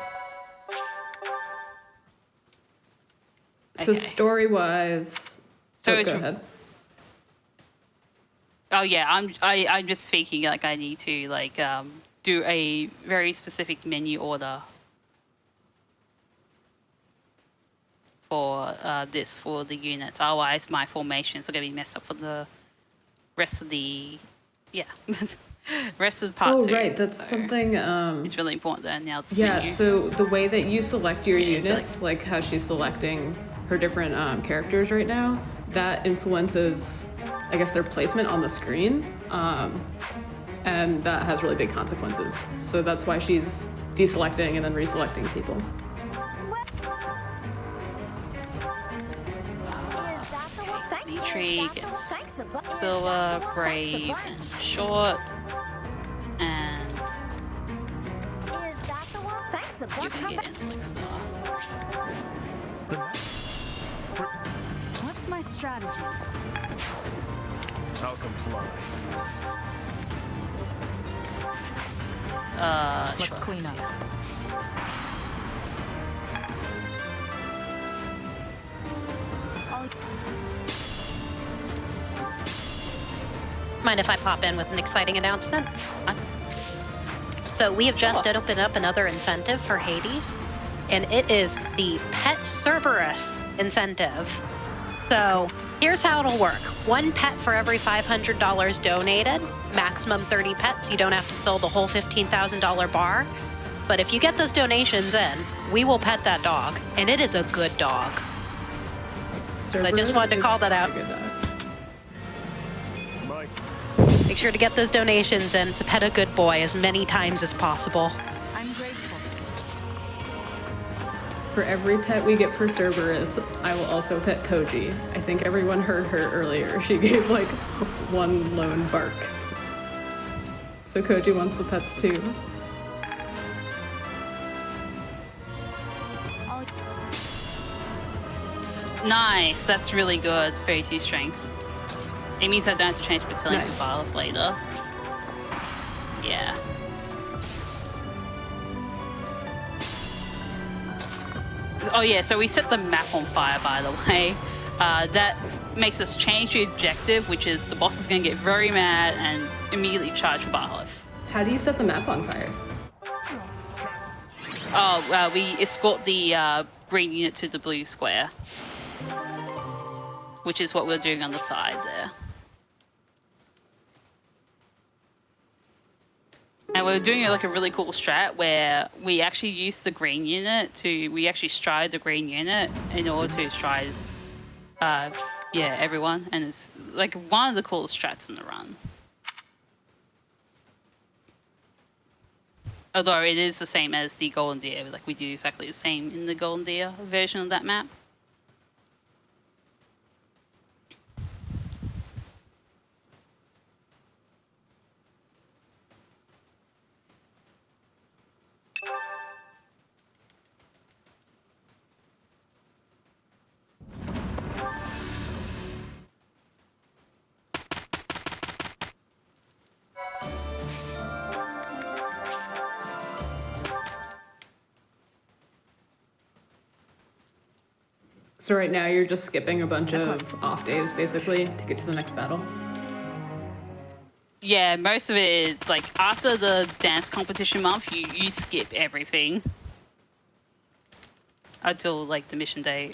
So Okay. story-wise, So go it's- ahead. Oh yeah, I'm just speaking like I need to like do a very specific menu order for for the units. Otherwise, my formations are going to be messed up for the rest of the rest of part Oh, two. right. That's so something. It's really important to nail this Yeah. menu. So the way that you select your Yeah, it's units, like how she's selecting her different characters right now, that influences, I guess, their placement on the screen, and that has really big consequences. So that's why she's deselecting and then reselecting people. Is that the one? Thanks, Dimitri is that the one? gets Thanks a bunch. silver, Thanks a brave, bunch. and short, and Is that the one? Thanks a you bunch. can Come get back. an elixir. What's my strategy? I'll comply. Let's Sure, clean up. I'll Mind if I pop in with an exciting announcement? Fine. So we have just Sure. opened up another incentive for Hades, and it is the Pet Cerberus incentive. So here's how it'll work. One pet for every $500 donated, maximum 30 pets. You don't have to fill the whole $15,000 bar. But if you get those donations in, we will pet that dog, and it is a good dog. I just wanted to Cerberus call is that out. a good dog. My Make sure to get those donations in to pet a good boy as many times as possible. I'm grateful. For every pet we get for Cerberus, I will also pet Koji. I think everyone heard her earlier. She gave like one lone bark. So Koji wants the pets too. I'll Nice, that's really good. 32 strength. It means I don't have to change battalions Nice. to Byleth later. Yeah. Oh yeah, so we set the map on fire, by the way. That makes us change the objective, which is the boss is going to get very mad and immediately charge Byleth. How do you set the map on fire? Oh, we escort the green unit to the blue square, which is what we're doing on the side there. And we're doing like a really cool strat where we actually use the green unit we actually stride the green unit in order to stride, everyone. And it's like one of the coolest strats in the run. Although it is the same as the Golden Deer, like we do exactly the same in the Golden Deer version of that map. So right now you're just skipping a bunch of off days basically to get to the next battle. Yeah, most of it is like after the dance competition month, you skip everything until like the mission day.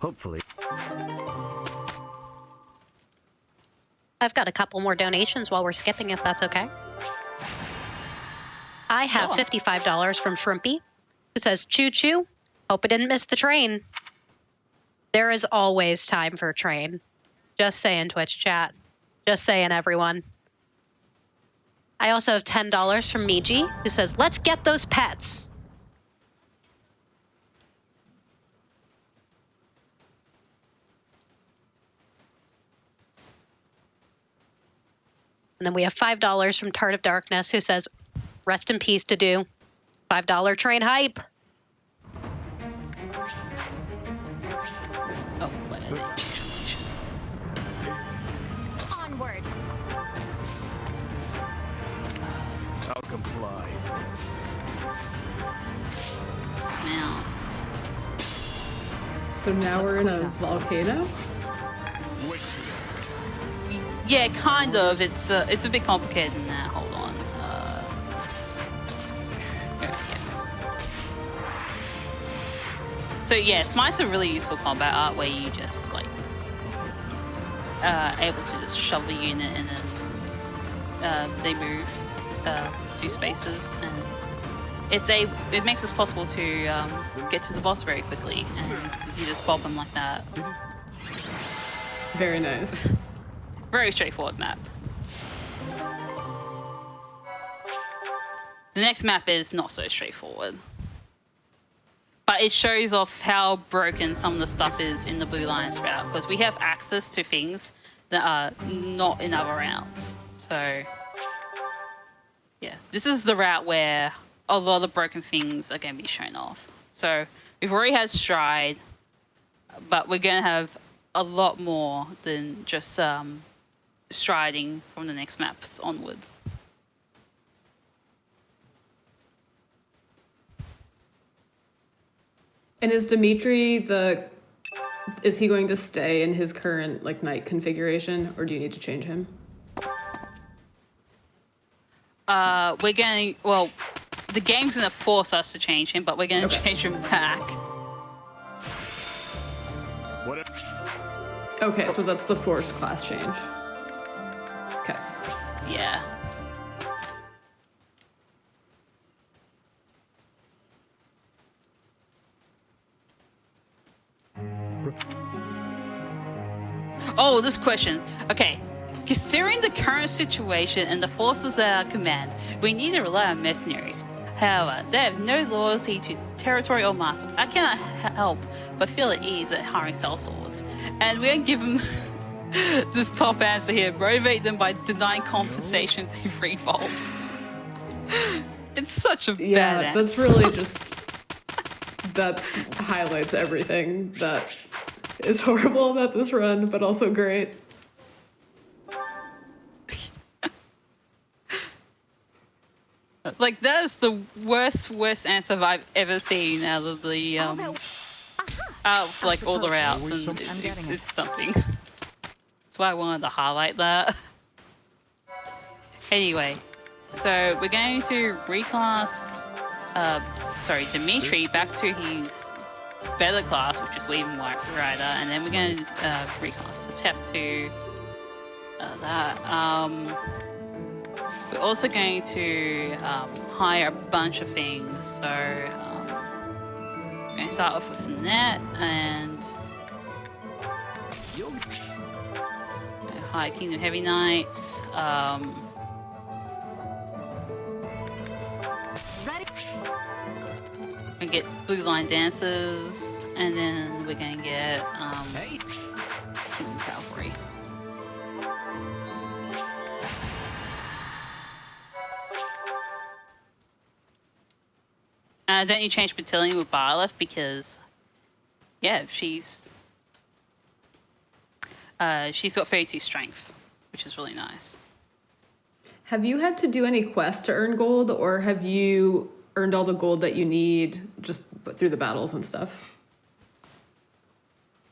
Hopefully. I've got a couple more donations while we're skipping, if that's okay. I have Sure. $55 from Shrimpy, who says, "Choo choo. Hope I didn't miss the train." There is always time for a train. Just saying, Twitch chat. Just saying, everyone. I also have $10 from Miji, who says, "Let's get those pets." And then we have $5 from Tart of Darkness, who says, Rest in peace to do. $5 train hype. Oh, what an exclamation. Onward. I'll comply. Smell. So now we're in a volcano? Wait. Yeah, kind of. It's a bit complicated than that. Hold on. Yeah. So yeah, smite's a really useful combat art where you just like able to just shove a unit and then they move 2 spaces, and it makes it possible to get to the boss very quickly, and you just pop them like that. Very nice. Very straightforward map. The next map is not so straightforward. But it shows off how broken some of the stuff is in the Blue Lions route, because we have access to things that are not in other routes. So, yeah. This is the route where a lot of broken things are going to be shown off. So, we've already had Stride, but we're going to have a lot more than just striding from the next maps onwards. And is Dimitri is he going to stay in his current like knight configuration, or do you need to change him? We're going, well, the game's gonna force us to change him, but we're gonna change him back. What? Okay, so that's the force class change. Okay. Yeah. Oh, this question. Okay. Considering the current situation and the forces at our command, we need to rely on mercenaries. However, they have no loyalty to territory or master. I cannot help but feel at ease at hiring sellswords. And we're going to give them this top answer here. Motivate them by denying compensation to revolt. It's such a bad answer. That's really just... That's highlights everything that is horrible about this run, but also great. Like, that is the worst answer I've ever seen out of the, out of, like, all the routes, and it's something. That's why I wanted to highlight that. Anyway, so we're going to reclass, Dimitri back to his better class, which is Weaving White Rider, and then we're going to reclass the Tef to that. We're also going to hire a bunch of things. So we're going to start off with Net and hire Kingdom Heavy Knights. We get Blue Line Dancers, and then we're going to get Kingdom Cavalry. Don't you change battalion with Barleth because, yeah, she's got 32 strength, which is really nice. Have you had to do any quests to earn gold, or have you earned all the gold that you need just through the battles and stuff?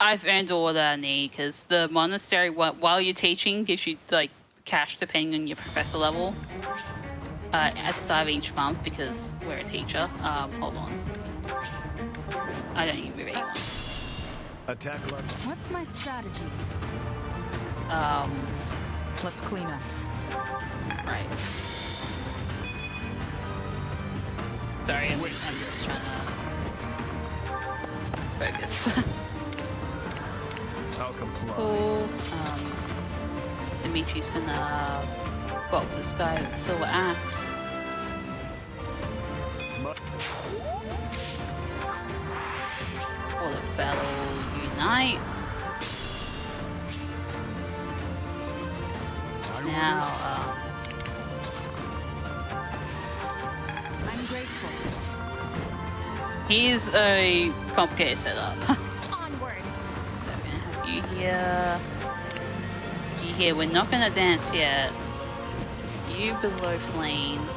I've earned all that I need because the monastery, while you're teaching, gives you like cash depending on your professor level. At the start of each month because we're a teacher. Hold on. I don't even move anyone. Attack level. What's my strategy? Let's clean up. Right. Sorry, I'm just trying to focus. I'll comply. Cool. Dimitri's gonna bob this guy with a silver axe. For the battle unite. Now, Here's a complicated setup. Onward. We're gonna have you here. You here. We're not gonna dance yet. You below Flame.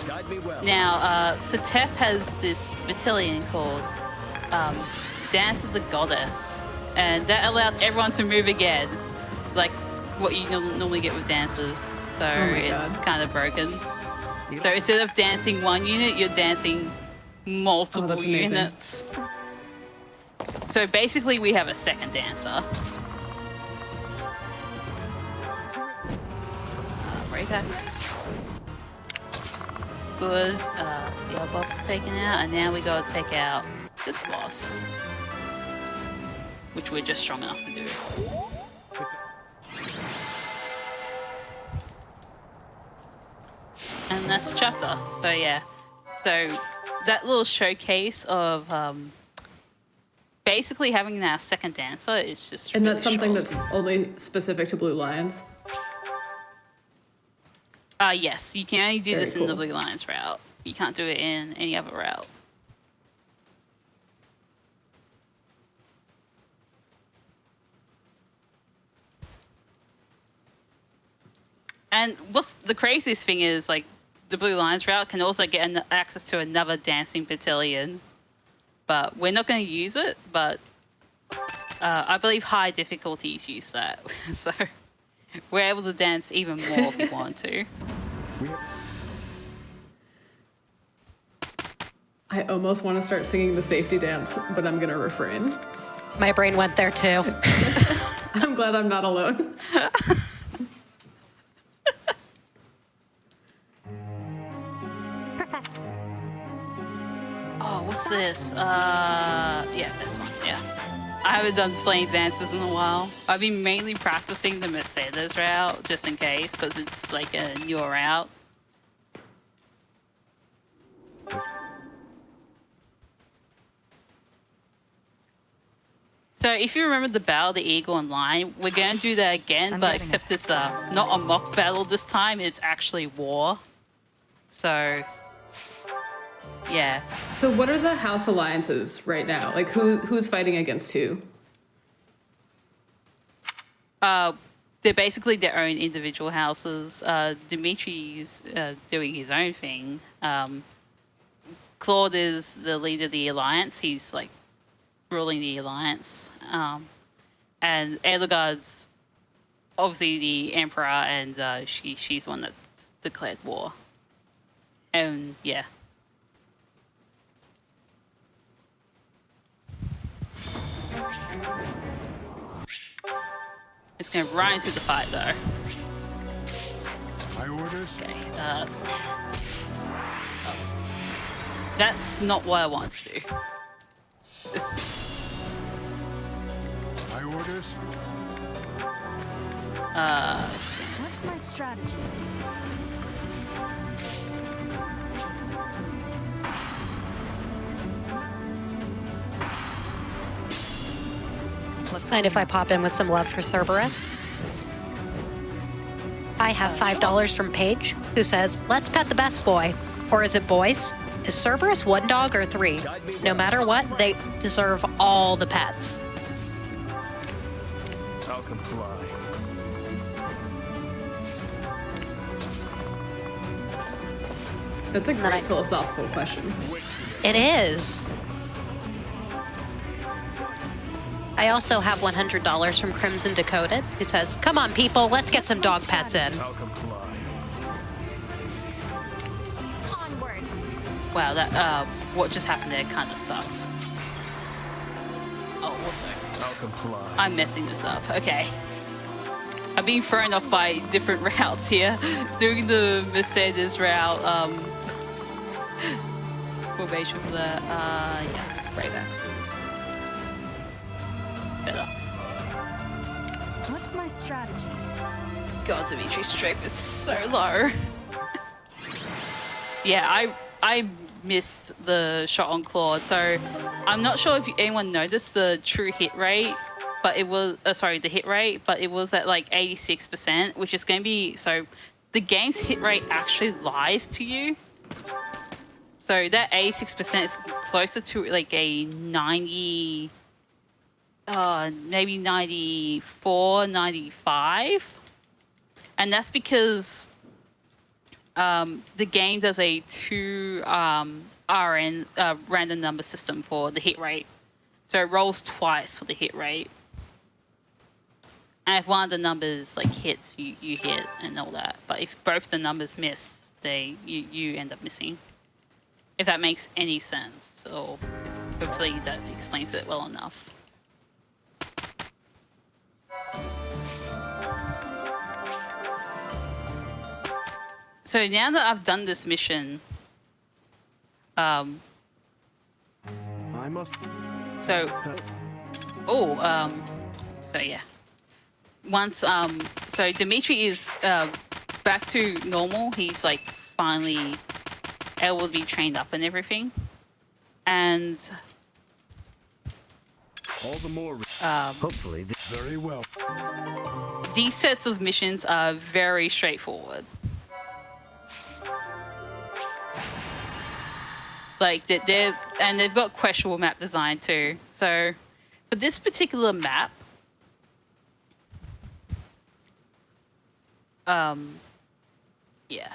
Guide me well. Now, so Tef has this battalion called Dance of the Goddess, and that allows everyone to move again, like what you normally get with dances. So it's kind of broken. So instead of dancing one unit, you're dancing multiple units. So basically, we have a second dancer. Ravex. Good. The other boss is taken out, and now we gotta take out this boss, which we're just strong enough to do. And that's the chapter. So yeah, so that little showcase of basically having our second dancer is just. And really that's something strong. that's only specific to Blue Lions. Yes, you can only do Very this in the cool. Blue Lions route. You can't do it in any other route. And what's the craziest thing is, like, the Blue Lions route can also get access to another dancing battalion. But we're not going to use it, but I believe high difficulties use that. So we're able to dance even more if we want to. I almost want to start singing the safety dance, but I'm going to refrain. My brain went there too. I'm glad I'm not alone. Perfect. Oh, what's this? Yeah, this one, yeah. I haven't done flame dances in a while. I've been mainly practicing the Mercedes route, just in case, because it's like a newer route. So if you remember the Battle of the Eagle Online, we're going to do that again, I'm but getting except it's not a mock battle this time, it's actually war. So, yeah. So what are the house alliances right now? Like who's fighting against who? They're basically their own individual houses. Dimitri's doing his own thing. Claude is the leader of the Alliance. He's like ruling the Alliance. And Edelgard's obviously the Emperor, and she's one that's declared war. And yeah. It's going to run into the fight though. My orders? Okay. That's not what I want to do. My orders? What's my strategy? Let's Mind if clean I up. pop in with some love for Cerberus? I have $5 from Paige, who says, "Let's pet the best boy." Or is it boys? Is Cerberus one dog or three? No matter what, they deserve all the pets. I'll comply. That's a then great I- philosophical question. It is. I also have $100 from Crimson Decoded, who says, "Come on, people, let's get some dog pets in." I'll comply. Onward. Wow, that what just happened there kind of sucked. Oh, also, I'll comply. I'm messing this up. Okay. I'm being thrown off by different routes here. Doing the Mercedes route, formation for that, yeah, brave axes. Better. What's my strategy? God, Dimitri's strength is so low. Yeah, I missed the shot on Claude, so I'm not sure if anyone noticed the true hit rate, but it was the hit rate, but it was at like 86%, which is going to be so. The game's hit rate actually lies to you. So that 86% is closer to like a 90, maybe 94, 95. And that's because the game does a 2 RN random number system for the hit rate. So it rolls twice for the hit rate. And if one of the numbers like hits, you hit and all that. But if both the numbers miss, you end up missing. If that makes any sense. So hopefully that explains it well enough. So now that I've done this mission, I must. so yeah. Once so Dimitri is back to normal. He's like finally able to be trained up and everything. And All the more. Hopefully, Very well. these sets of missions are very straightforward. Like they've got questionable map design too. So for this particular map, yeah.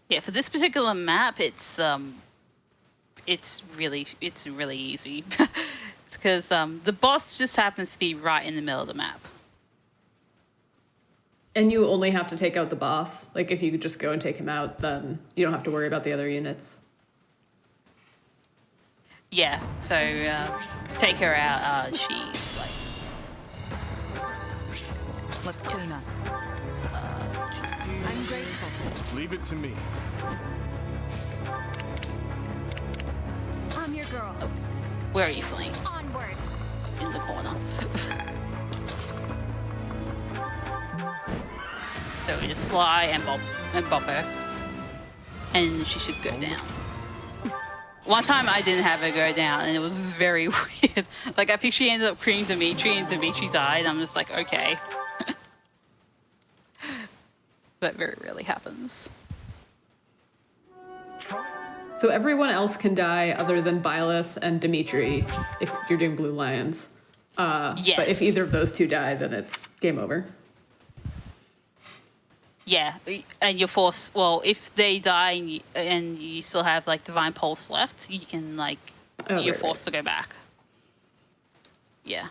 Yeah, for this particular map, it's really easy because the boss just happens to be right in the middle of the map. And you only have to take out the boss. Like, if you could just go and take him out, then you don't have to worry about the other units. Yeah, so to take her out, she's like, Let's clean up. I'm grateful. Leave it to me. I'm your girl. where are you fleeing? Onward. In the corner. So we just fly and bop her, and she should go down. One time I didn't have her go down, and it was very weird. Like, I think she ended up creating Dimitri, and Dimitri died. I'm just like, okay. That very rarely happens. So everyone else can die other than Byleth and Dimitri if you're doing Blue Lions. Yes. But if either of those two die, then it's game over. Yeah, and you're forced. Well, if they die and you still have like Divine Pulse left, you can like you're forced to go back. Yeah.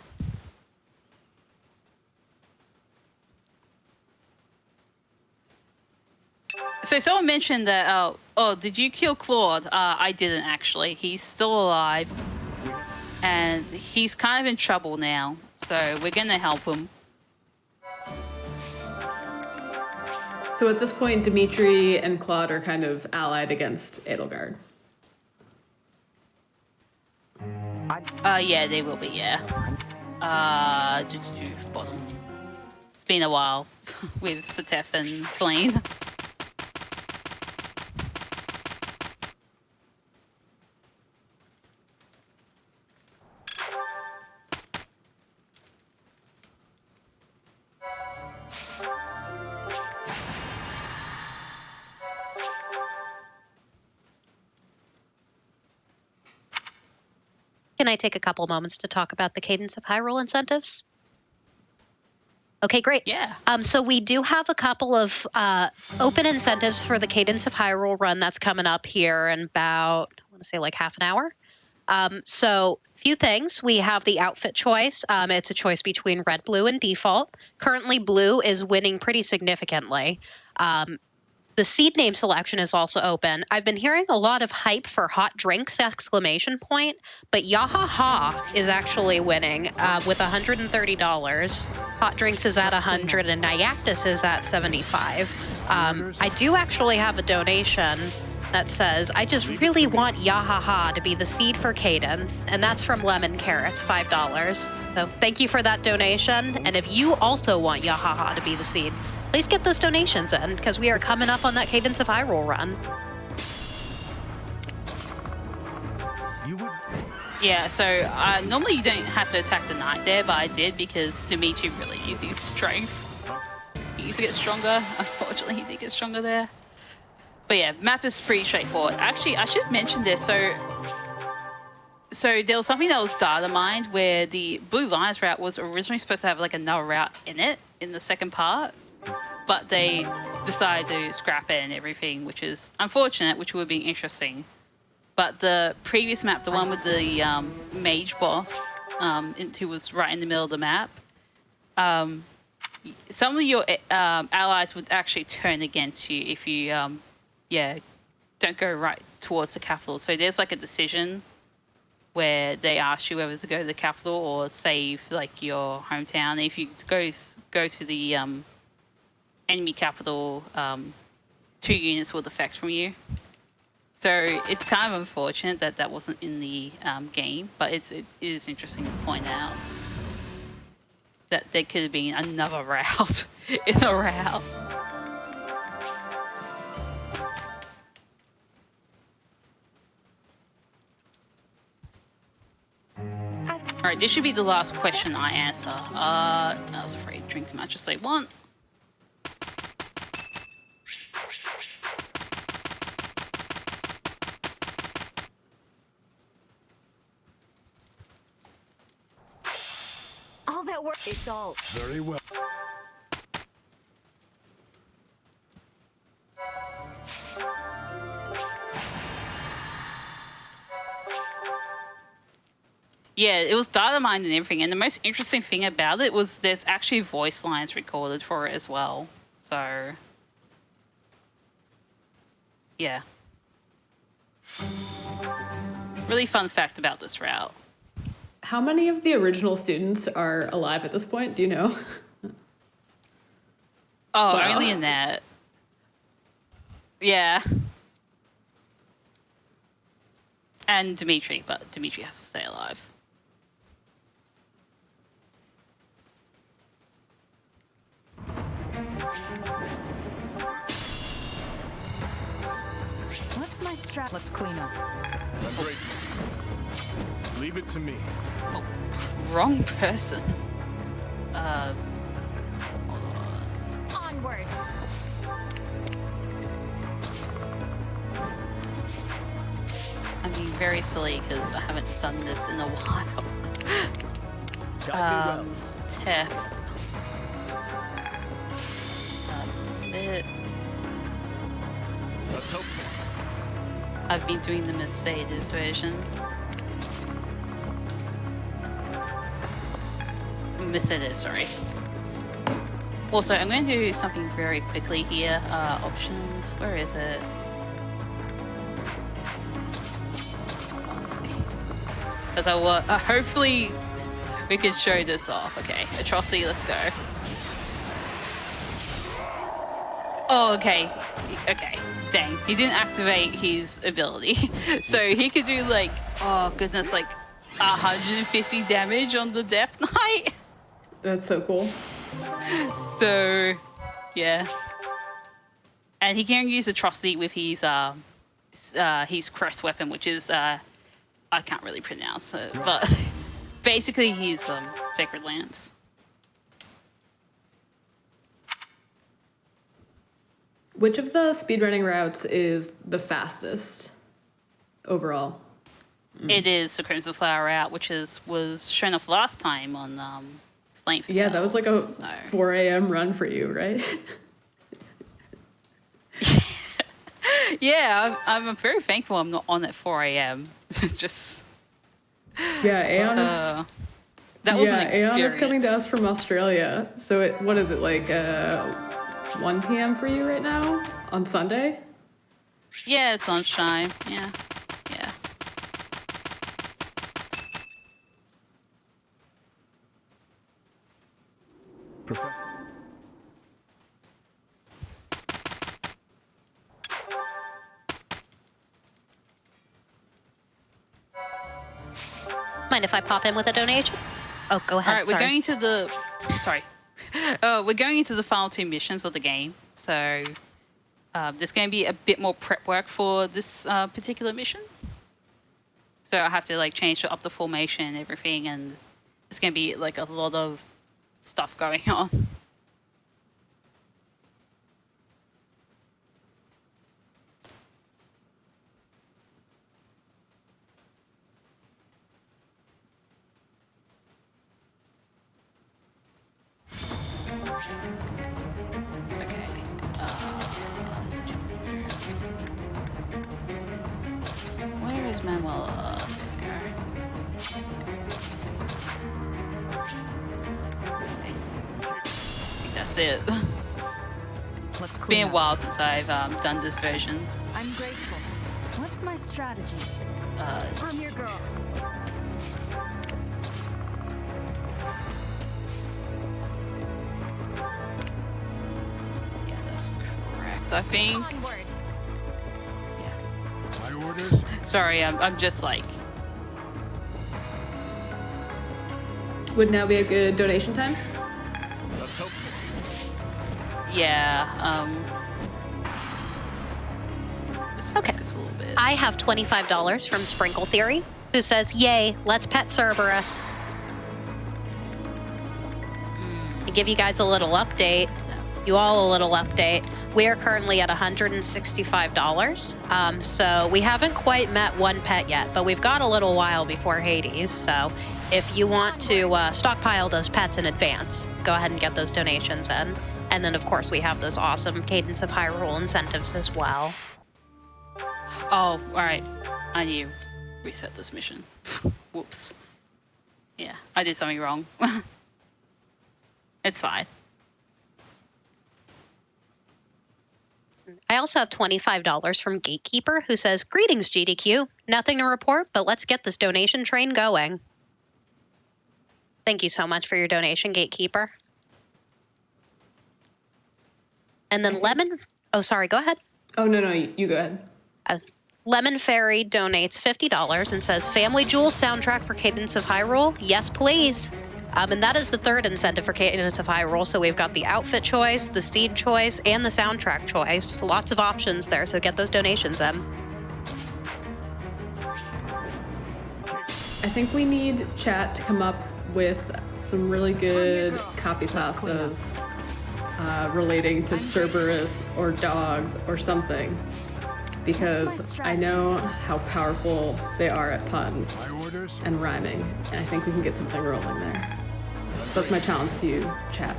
So someone mentioned that. Oh, did you kill Claude? I didn't actually. He's still alive, and he's kind of in trouble now. So we're gonna help him. So at this point, Dimitri and Claude are kind of allied against Edelgard. Yeah, they will be. Yeah. Bottom. It's been a while with Satef and Feline. Can I take a couple moments to talk about the Cadence of Hyrule incentives? Okay, great. Yeah. So we do have a couple of open incentives for the Cadence of Hyrule run that's coming up here in about, I want to say like half an hour. So few things. We have the outfit choice. It's a choice between red, blue, and default. Currently, blue is winning pretty significantly. The seed name selection is also open. I've been hearing a lot of hype for hot drinks, ! But Yahaha is actually winning with $130. Hot drinks is at $100 and Nyactus is at $75. I do actually have a donation that says, I just really want Yahaha to be the seed for Cadence, and that's from Lemon Carrots, $5. So thank you for that donation. And if you also want Yahaha to be the seed, please get those donations in, because we are coming up on that Cadence of Hyrule run. Yeah, so normally you don't have to attack the knight there, but I did because Dimitri really uses his strength. He used to get stronger. Unfortunately, he did get stronger there. But yeah, map is pretty straightforward. Actually, I should mention this. So there was something that was data mined where the Blue Lions route was originally supposed to have like another route in it in the second part, but they decided to scrap it and everything, which is unfortunate, which would be interesting. But the previous map, the one with the mage boss, who was right in the middle of the map, some of your allies would actually turn against you if you, don't go right towards the capital. So there's like a decision where they ask you whether to go to the capital or save like your hometown. If you go to the enemy capital, 2 units will defect from you. So it's kind of unfortunate that that wasn't in the game, but it is interesting to point out that there could have been another route in a route. All right, this should be the last question I answer. I was afraid to drink as much as I want. All that work. It's all. Very well. Yeah, it was data mined and everything. And the most interesting thing about it was there's actually voice lines recorded for it as well. So, yeah. Really fun fact about this route. How many of the original students are alive at this point? Do you know? Oh, Wow. only in that. Yeah. And Dimitri, but Dimitri has to stay alive. What's my strap? Let's clean up. I'm great. Leave it to me. Oh, wrong person. Onward. I'm being very silly because I haven't done this in a while. Guide me well. Tef. Bit. Let's hope. I've been doing the Mercedes version. Mercedes, sorry. Also, I'm going to do something very quickly here. Options, where is it? Because I want, hopefully we can show this off. Okay, Atrocity, let's go. Oh, okay. Okay, dang. He didn't activate his ability. So he could do like, oh goodness, like 150 damage on the Death Knight. That's so cool. So, yeah. And he can use Atrocity with his crest weapon, which is, I can't really pronounce it, but basically he's Sacred Lance. Which of the speedrunning routes is the fastest overall? It is the Crimson Flower route, which was shown off last time on Flame Fatales. Yeah, that was like a so. 4 a.m. run for you, right? Yeah, I'm very thankful I'm not on at 4 a.m. Just Yeah, Aeon is. that was an experience. Aeon is coming to us from Australia. So what is it like 1 p.m. for you right now on Sunday? Yeah, it's lunchtime. Yeah. Professor. Mind if I pop in with a donation? Oh, go ahead. All right, we're going to the. Sorry. We're going into the final 2 missions of the game. So there's going to be a bit more prep work for this particular mission. So I have to like change up the formation and everything, and it's going to be like a lot of stuff going on. Okay. Where is Manuela? There we go. I think that's it. Let's Been clean a up. while since I've done this version. I'm grateful. What's my strategy? I'm your girl. Yeah, that's correct, I think. Onward. My orders? Sorry, I'm just like, Would now be a good donation time? That's helpful. yeah, just Okay. focus a little bit. I have $25 from Sprinkle Theory, who says, "Yay, let's pet Cerberus." To give you guys a little update, you all a little update. We are currently at $165. So we haven't quite met one pet yet, but we've got a little while before Hades. So if you want to stockpile those pets in advance, go ahead and get those donations in. And then, of course, we have those awesome Cadence of Hyrule incentives as well. Oh, alright. I need to reset this mission. Whoops. Yeah, I did something wrong. It's fine. I also have $25 from Gatekeeper, who says, "Greetings, GDQ. Nothing to report, but let's get this donation train going." Thank you so much for your donation, Gatekeeper. And then Lemon... Oh, sorry, go ahead. Oh, no, you go ahead. Lemon Fairy donates $50 and says, "Family Jewels soundtrack for Cadence of Hyrule? Yes, please." And that is the third incentive for Cadence of Hyrule. So we've got the outfit choice, the seed choice, and the soundtrack choice. Lots of options there, so get those donations in. I think we need chat to come up with some really good copy pastas relating to Cerberus or dogs or something. Because I know how powerful they are at puns My orders? and rhyming, and I think we can get something rolling there. So that's my challenge to you, chat.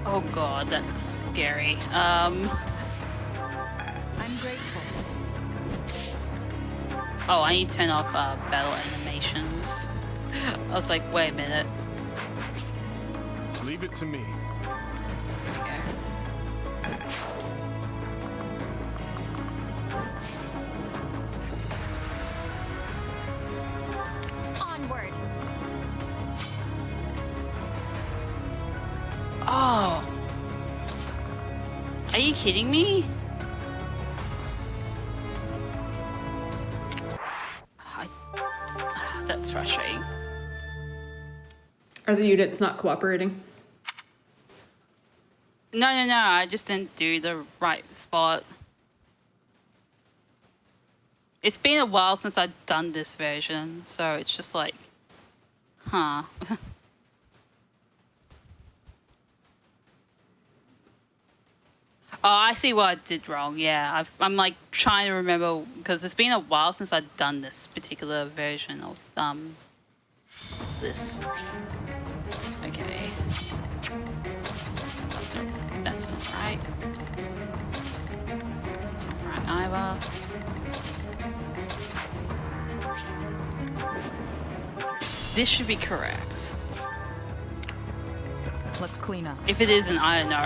Oh god, that's scary. I'm grateful. Oh, I need to turn off battle animations. I was like, wait a minute. Leave it to me. Onward. Oh. Are you kidding me? That's frustrating. Are the units not cooperating? No, I just didn't do the right spot. It's been a while since I've done this version, so it's just like, huh. Oh, I see what I did wrong. Yeah, I'm like trying to remember because it's been a while since I've done this particular version of this. Okay, that's not right. That's not right either. This should be correct. Let's clean up. If it isn't, I don't know.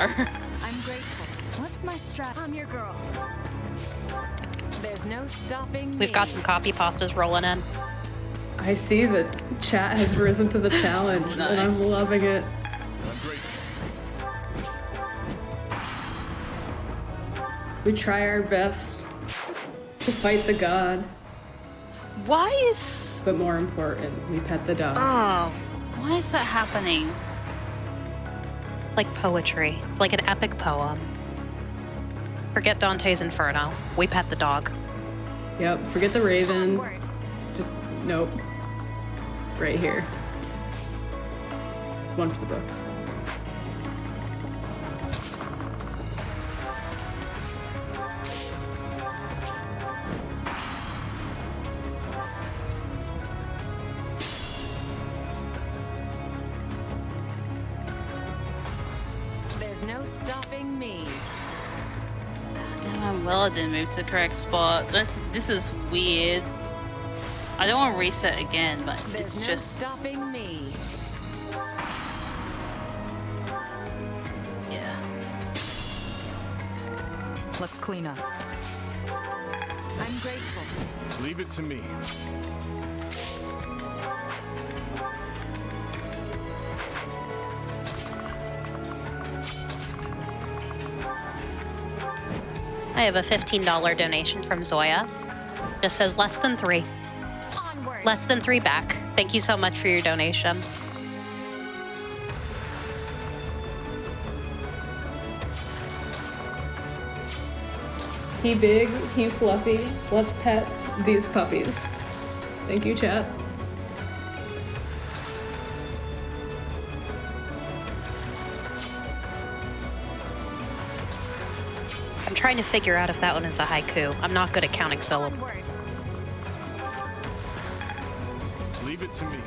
I'm grateful. What's my strat? I'm your girl. There's no stopping We've got some copy pastas rolling in. I see that chat has risen to the challenge, and I'm Nice. loving it. I'm grateful. We try our best to fight the god, Why is but more important, we pet the dog. why is that happening? It's like poetry. It's like an epic poem. Forget Dante's Inferno. We pet the dog. Yep, forget the raven. Onward. Just, nope. Right here. This is one for the books. no stopping me. Well, I didn't move to the correct spot. This is weird. I don't want to reset again, but There's it's no just... stopping me. Yeah. Let's clean up. I'm grateful. Leave it to me. I have a $15 donation from Zoya. Just says less than 3. Onward. Less than 3 back. Thank you so much for your donation. He big, he fluffy. Let's pet these puppies. Thank you, chat. I'm trying to figure out if that one is a haiku. I'm not good at counting Onward. syllables. Leave it to me.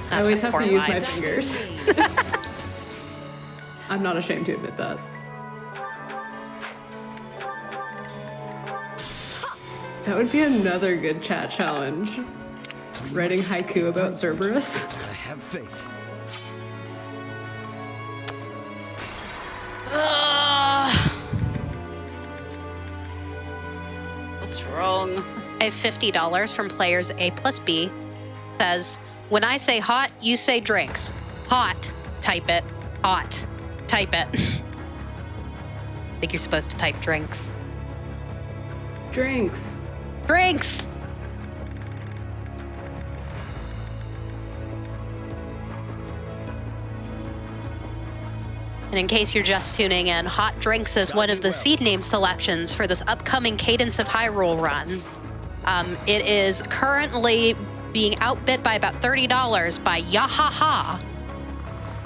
I always have to use my lines. fingers. I'm not ashamed to admit that. That would be another good chat challenge. Writing haiku about Cerberus. I have faith. What's wrong? I have $50 from players A plus B. Says, when I say hot, you say drinks. Hot, type it. Hot, type it. I think you're supposed to type drinks. Drinks. Drinks! And in case you're just tuning in, Hot Drinks is one of the seed name selections for this upcoming Cadence of Hyrule run. It is currently being outbid by about $30 by Yahaha.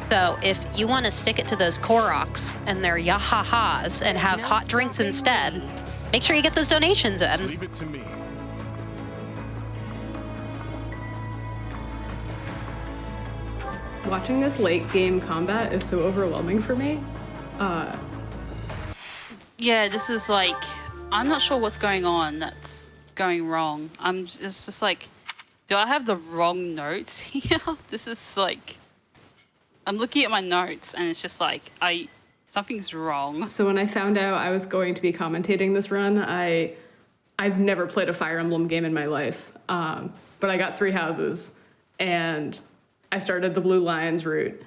So if you want to stick it to those Koroks and their Yahahas and have no hot drinks stopping instead, me. make sure you get those donations in. Leave it to me. Watching this late game combat is so overwhelming for me. Yeah, this is like... I'm not sure what's going on that's going wrong. It's just like... Do I have the wrong notes here? This is like... I'm looking at my notes and it's just like... Something's wrong. So when I found out I was going to be commentating this run, I've never played a Fire Emblem game in my life. But I got 3 houses and I started the Blue Lions route,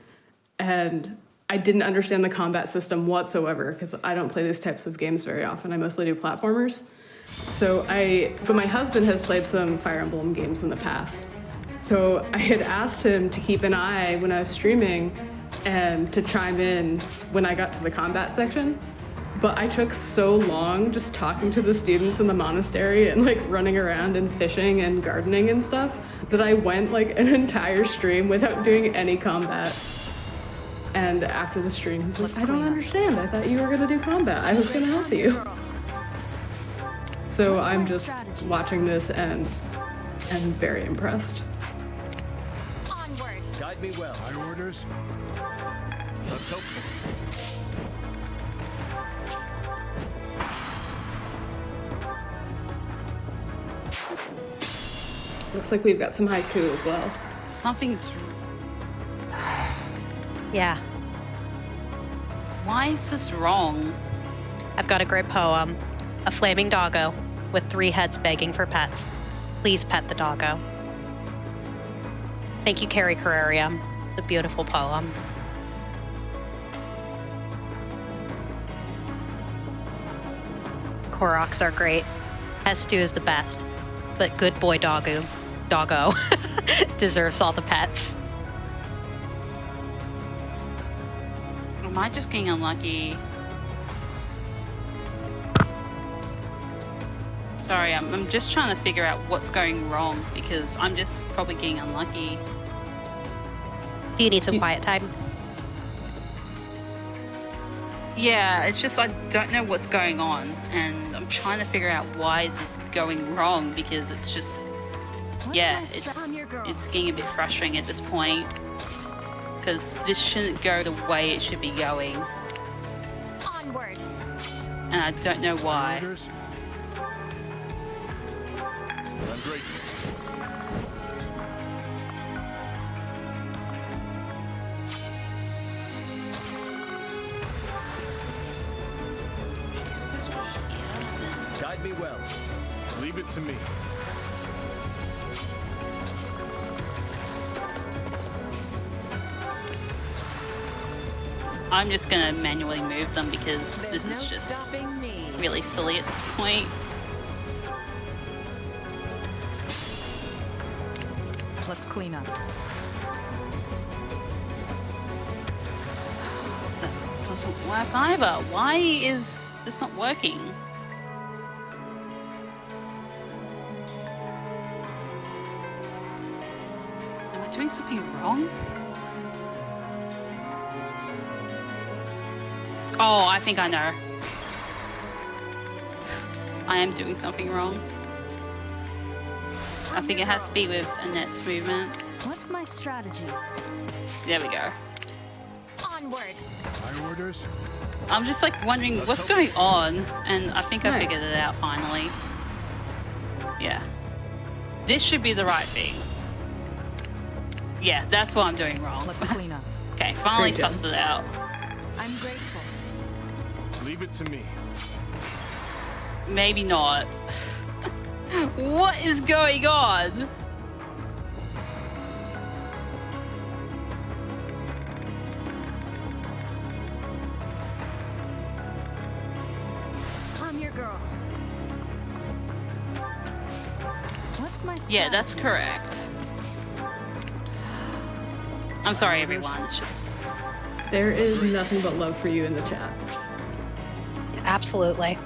and I didn't understand the combat system whatsoever because I don't play these types of games very often. I mostly do platformers. But my husband has played some Fire Emblem games in the past. So I had asked him to keep an eye when I was streaming and to chime in when I got to the combat section. But I took so long just talking to the students in the monastery and like running around and fishing and gardening and stuff that I went like an entire stream without doing any combat. And after the stream, he's like, I don't understand. I thought you were gonna do combat. I was gonna help you. So I'm just watching this and very impressed. Onward. Guide me well. My orders. Let's hope. Looks like we've got some haiku as well. Something's... Yeah, Why is this wrong? I've got a great poem. A flaming doggo with 3 heads begging for pets. Please pet the doggo. Thank you, Carrie Carrerium. It's a beautiful poem. Koroks are great. Hestu is the best. But good boy doggo deserves all the pets. Am I just getting unlucky? Sorry, I'm just trying to figure out what's going wrong because I'm just probably getting unlucky. Do you need some quiet time? Yeah, it's just I don't know what's going on and I'm trying to figure out why is this going wrong because it's just... Yeah, it's getting a bit frustrating at this point because this shouldn't go the way it should be going. and I don't know why. Orders? I'm grateful. She's supposed to be here. Guide me well. Leave it to me. I'm just gonna manually move them because There's this is no just stopping me. really silly at this point. Let's clean up. That doesn't work either. Why is this not working? Am I doing something wrong? Oh, I think I know. I am doing something wrong. I think it has to be with Annette's movement. What's my strategy? There we go. Onward. My orders? I'm just like wondering what's going on, and I think I Nice. figured it out finally. Yeah. This should be the right thing. Yeah, that's what I'm doing wrong. Let's clean up. Okay, finally Very good. sussed it out. I'm grateful. Leave it to me. Maybe not. What is going on? I'm your girl. What's my strategy? Yeah, that's correct. I'm sorry, everyone. It's just There is nothing but love for you in the chat. Absolutely.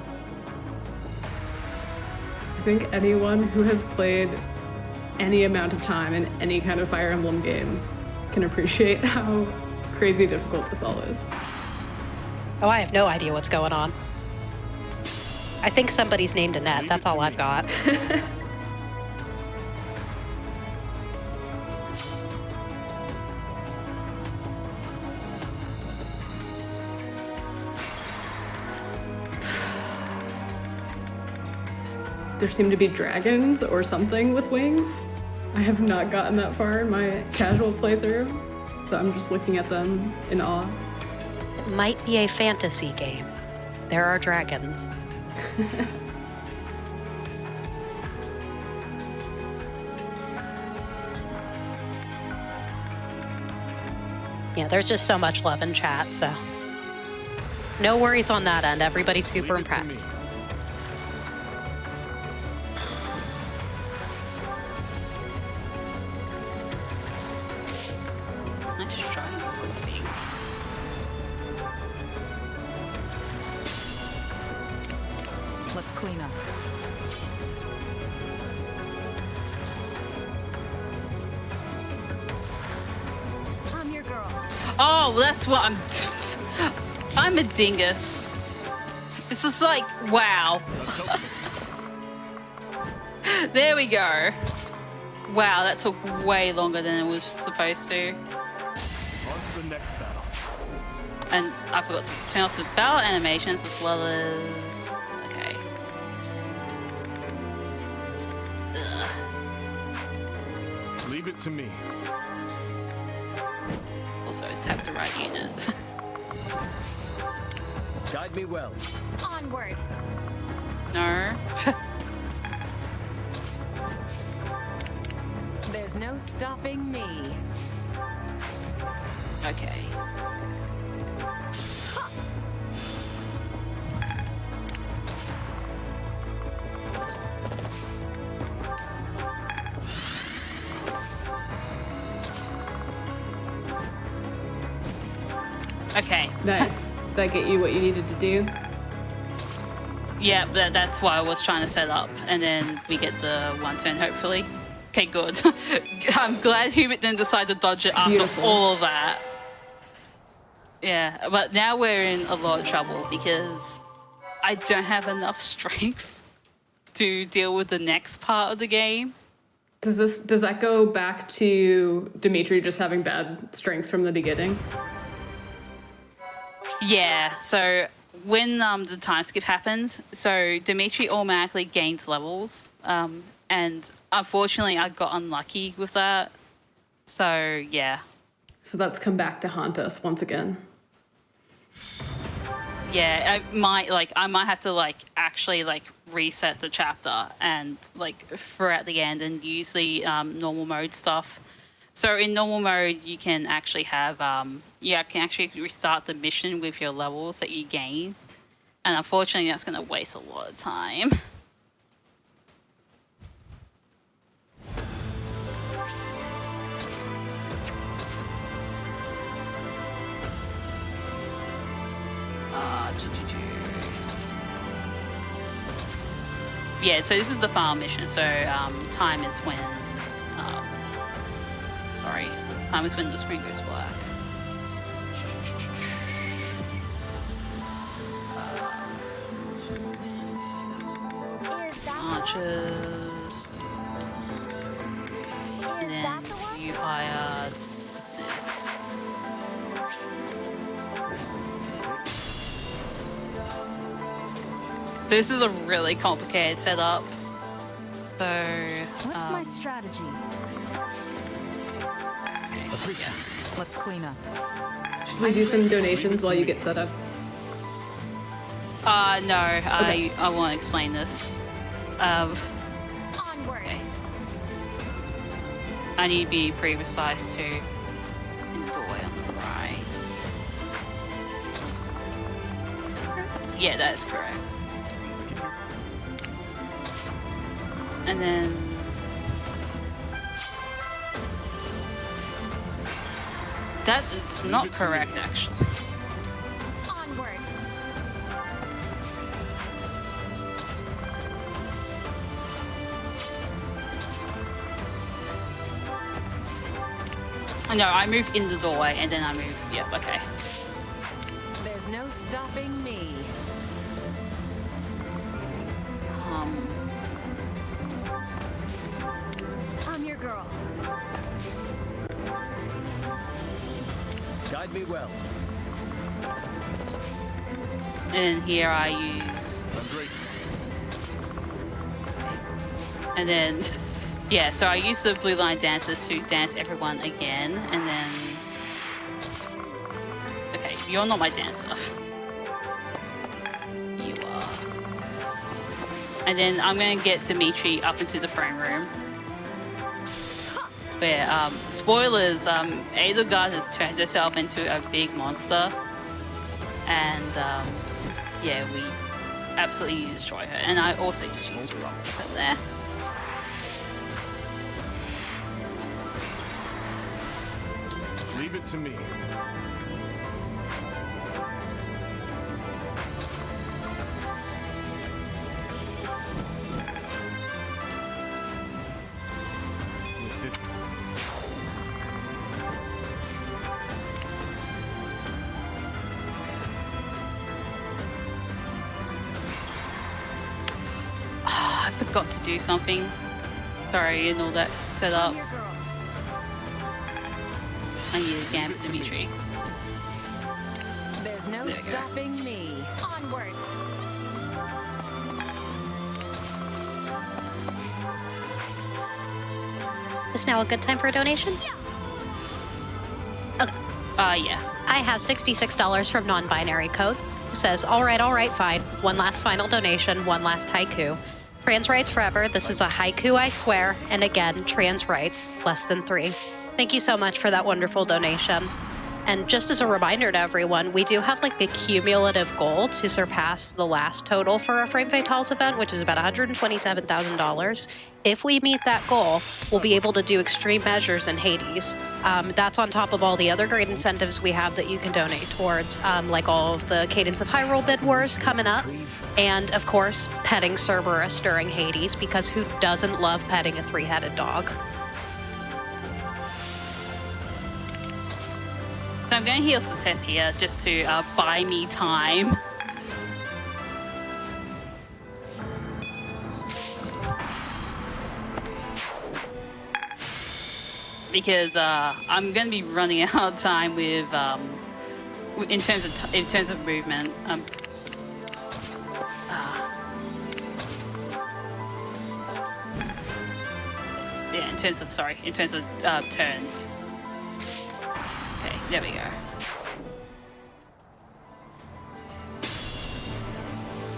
I think anyone who has played any amount of time in any kind of Fire Emblem game can appreciate how crazy difficult this all is. Oh, I have no idea what's going on. I think somebody's named Annette. Leave That's it to all I've me. got. There seem to be dragons or something with wings. I have not gotten that far in my casual playthrough, so I'm just looking at them in awe. It might be a fantasy game. There are dragons. Yeah, there's just so much love in chat, so no worries on that end. Everybody's super Leave it to me. impressed. let's try moving. Let's clean up. I'm your girl. Oh, that's what I'm. I'm a dingus. It's just like, wow. That's helpful. There we go. Wow, that took way longer than it was supposed to. On to the next battle. And I forgot to turn off the battle animations as well as. Okay. Ugh. Leave it to me. Also, attack the right unit. Guide me well. Onward. No. There's no stopping me. Okay. Okay. Nice. Did that get you what you needed to do? Yeah, that's what I was trying to set up. And then we get the one turn, hopefully. Okay, good. I'm glad Hubert didn't decide to dodge it after Beautiful. all of that. Yeah, but now we're in a lot of trouble because I don't have enough strength to deal with the next part of the game. Does that go back to Dimitri just having bad strength from the beginning? Yeah, so when the time skip happens, so Dimitri automatically gains levels, and unfortunately I got unlucky with that. So yeah. So that's come back to haunt us once again. Yeah, I might have to like actually like reset the chapter and like throughout the end and use the normal mode stuff. So in normal mode, you can actually have can actually restart the mission with your levels that you gain, and unfortunately, that's going to waste a lot of time. Yeah, so this is the final mission. So time is when, time is when the screen goes black. Archers. And then you hire this. So this is a really complicated setup. So What's my strategy? Let's clean up. Should we do some donations while you get set up? No, Okay. I want to explain this. Onward. Okay. I need to be pretty precise too. In the doorway on the right. Yeah, that is correct. And then that is not correct actually. Onward. No, I move in the doorway and then I move. Yep, okay. There's no stopping me. I'm your girl. Guide me well. And here I use, I'm great. and then, yeah, so I use the blue line dancers to dance everyone again, and then, okay, you're not my dancer. You are. And then I'm gonna get Dimitri up into the throne room. Where, spoilers, Edelgard has turned herself into a big monster. And, yeah, we absolutely destroy her. And I also just used to rock her there. Leave it to me. I forgot to do something. Sorry, and all that set up. I'm your girl. I need a Gambit Dimitri. There's no There we go. stopping me. Onward. Is now a good time for a donation? Okay. Yeah. I have $66 from non-binary code. Says, all right, fine. One last final donation, one last haiku. Trans rights forever. This is a haiku, I swear. And again, trans rights, less than 3. Thank you so much for that wonderful donation. And just as a reminder to everyone, we do have like a cumulative goal to surpass the last total for a Frame Fatales event, which is about $127,000. If we meet that goal, we'll be able to do extreme measures in Hades. That's on top of all the other great incentives we have that you can donate towards, like all of the Cadence of Hyrule bid wars coming up. And of course, petting Cerberus during Hades, because who doesn't love petting a 3-headed dog? So I'm going to heal Satep here just to buy me time. Because I'm going to be running out of time with in terms of movement. terms of turns. Okay, there we go.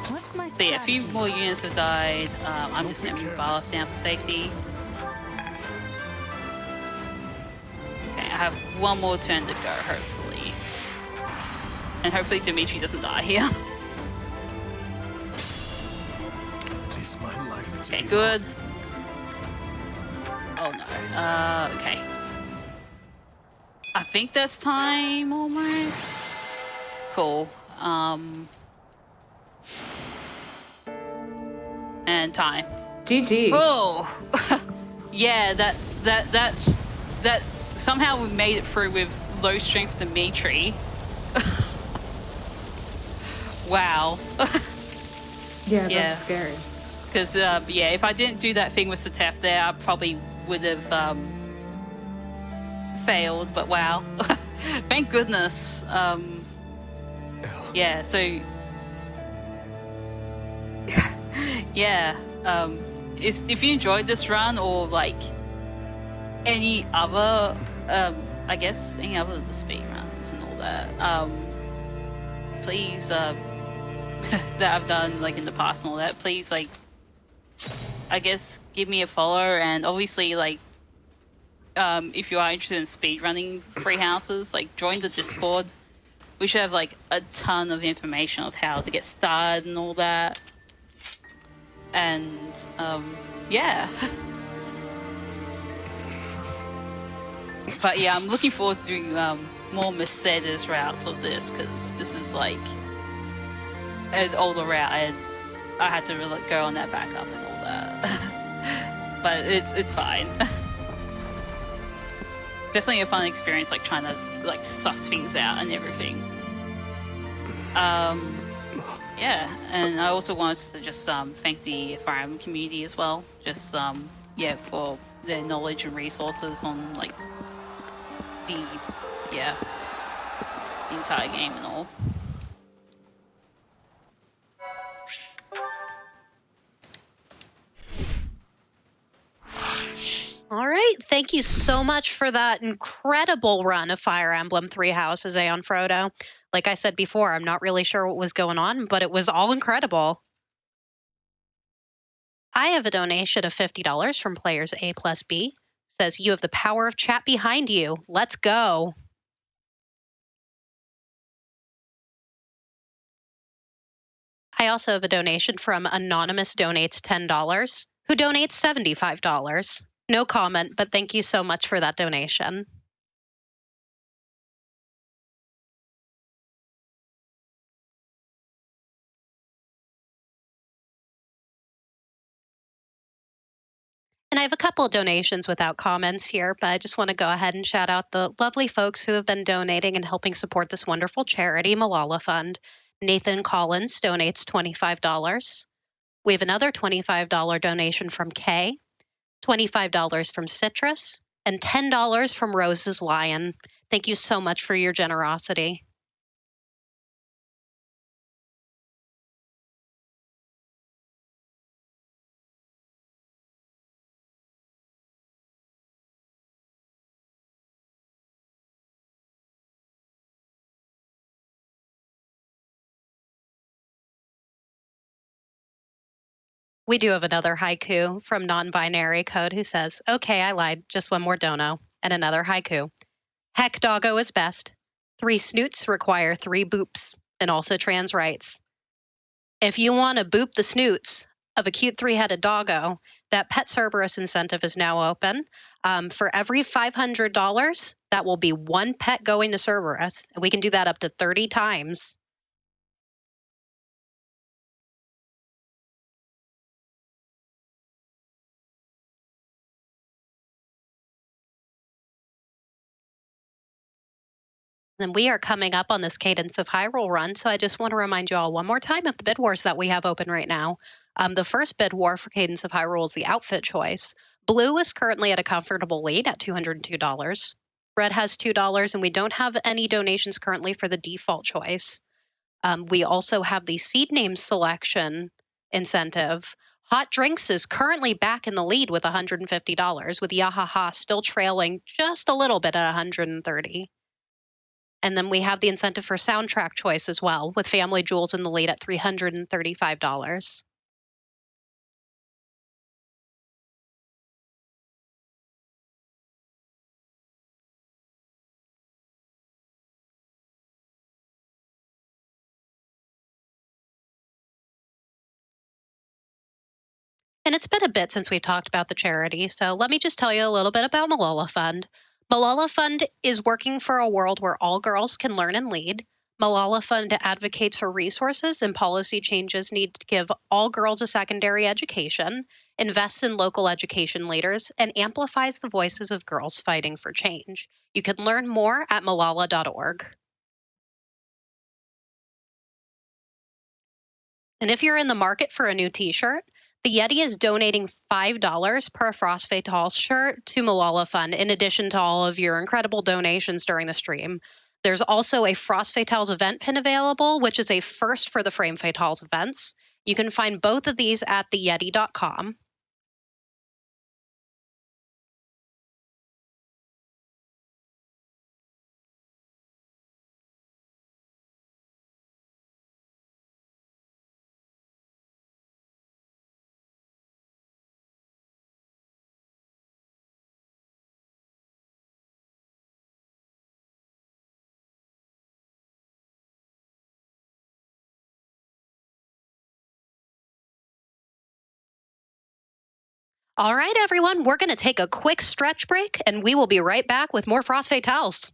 What's my So yeah, a strategy? few more units have died. I'm just going to move Barth down for safety. Okay, I have one more turn to go, hopefully. And hopefully Dimitri doesn't die here. Is my life to Okay, be good. lost? Oh no. Okay. I think that's time almost. Cool. And time. GG. Oh, yeah. That somehow we made it through with low strength Dimitri. Wow. Yeah, that's Yeah. scary. Because yeah, if I didn't do that thing with Satef there, I probably would have failed. But wow, thank goodness. Yeah. So yeah. If you enjoyed this run or like any other, I guess any other of the speed runs and all that, please that I've done like in the past and all that, please like I guess give me a follow, and obviously like if you are interested in speedrunning free houses, like join the Discord. We should have like a ton of information of how to get started and all that. And yeah. But yeah, I'm looking forward to doing more Mercedes routes of this, because this is like an older route and I had to really go on that backup and all that. But it's fine. Definitely a fun experience, like trying to like suss things out and everything. Yeah, and I also wanted to just thank the Fire Emblem community as well. Just yeah, for their knowledge and resources on like the entire game and all. All right. Thank you so much for that incredible run of Fire Emblem Three Houses, AeonFrodo. Like I said before, I'm not really sure what was going on, but it was all incredible. I have a donation of $50 from players A plus B. Says, you have the power of chat behind you. Let's go. I also have a donation from Anonymous Donates $10, who donates $75. No comment, but thank you so much for that donation. And I have a couple of donations without comments here, but I just want to go ahead and shout out the lovely folks who have been donating and helping support this wonderful charity, Malala Fund. Nathan Collins donates $25. We have another $25 donation from Kay, $25 from Citrus, and $10 from Rose's Lion. Thank you so much for your generosity. We do have another haiku from Non-Binary Code who says, okay, I lied, just one more dono. And another haiku. Heck, doggo is best. 3 snoots require 3 boops, and also trans rights. If you want to boop the snoots of a cute 3-headed doggo, that Pet Cerberus incentive is now open. For every $500, that will be 1 pet going to Cerberus. And we can do that up to 30 times. And we are coming up on this Cadence of Hyrule run, so I just want to remind you all one more time of the bid wars that we have open right now. The first bid war for Cadence of Hyrule is the outfit choice. Blue is currently at a comfortable lead at $202. Red has $2, and we don't have any donations currently for the default choice. We also have the seed name selection incentive. Hot Drinks is currently back in the lead with $150, with Yahaha still trailing just a little bit at $130. And then we have the incentive for soundtrack choice as well, with Family Jewels in the lead at $335. And it's been a bit since we've talked about the charity, so let me just tell you a little bit about Malala Fund. Malala Fund is working for a world where all girls can learn and lead. Malala Fund advocates for resources and policy changes needed to give all girls a secondary education, invests in local education leaders, and amplifies the voices of girls fighting for change. You can learn more at malala.org. And if you're in the market for a new t-shirt, the Yeti is donating $5 per Frost Fatale shirt to Malala Fund, in addition to all of your incredible donations during the stream. There's also a Frost Fatales event pin available, which is a first for the Frame Fatales events. You can find both of these at theyeti.com. All right, everyone, we're going to take a quick stretch break, and we will be right back with more Frost Fatales.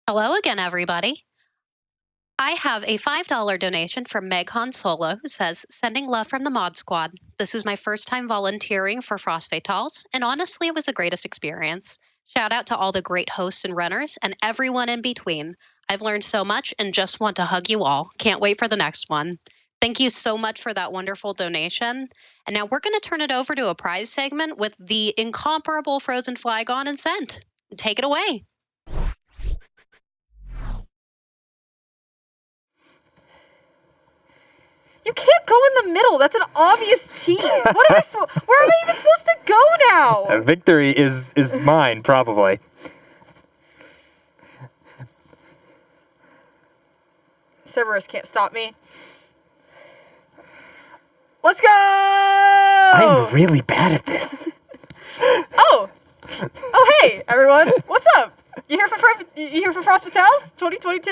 Hello again, everybody. I have a $5 donation from Meg Han Solo, who says, "Sending love from the Mod Squad. This was my first time volunteering for Frost Fatales, and honestly, it was the greatest experience. Shout out to all the great hosts and runners and everyone in between. I've learned so much and just want to hug you all. Can't wait for the next one." Thank you so much for that wonderful donation. And now we're going to turn it over to a prize segment with the incomparable Frozen Flygon and Scent. Take it away. You can't go in in the middle. That's an obvious cheat. Where am I even supposed to go now? Victory is mine, probably. Cerberus can't stop me. Let's go! I'm really bad at this. Oh, hey, everyone. What's up? You here for Frost Fatales 2022?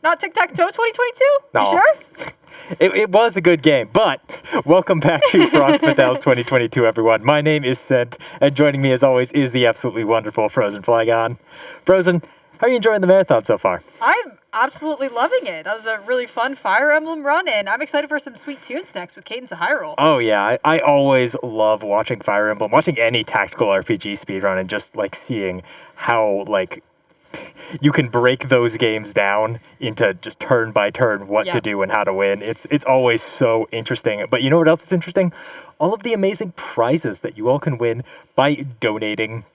Not Tic-Tac-Toe 2022? No. You sure? It was a good game, but welcome back to Frost Fatales 2022, everyone. My name is Sent, and joining me, as always, is the absolutely wonderful Frozen Flygon. Frozen, how are you enjoying the marathon so far? I'm absolutely loving it. That was a really fun Fire Emblem run, and I'm excited for some sweet tunes next with Cadence of Hyrule. Oh, yeah. I always love watching Fire Emblem, watching any tactical RPG speedrun, and just, seeing how, you can break those games down into just turn by turn what to do and how to win. It's always so interesting. But you know what else is interesting? All of the amazing prizes that you all can win by donating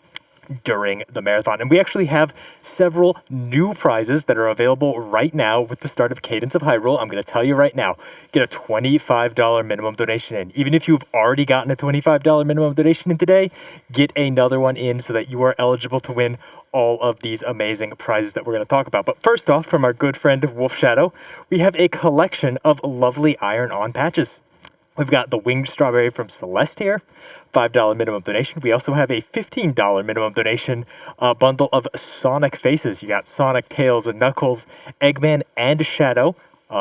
during the marathon. And we actually have several new prizes that are available right now with the start of Cadence of Hyrule. I'm going to tell you right now, get a $25 minimum donation in. Even if you've already gotten a $25 minimum donation in today, get another one in so that you are eligible to win all of these amazing prizes that we're going to talk about. But first off, from our good friend Wolf Shadow, we have a collection of lovely iron-on patches. We've got the Winged Strawberry from Celeste here, $5 minimum donation. We also have a $15 minimum donation bundle of Sonic faces. You got Sonic, Tails, and Knuckles, Eggman, and Shadow.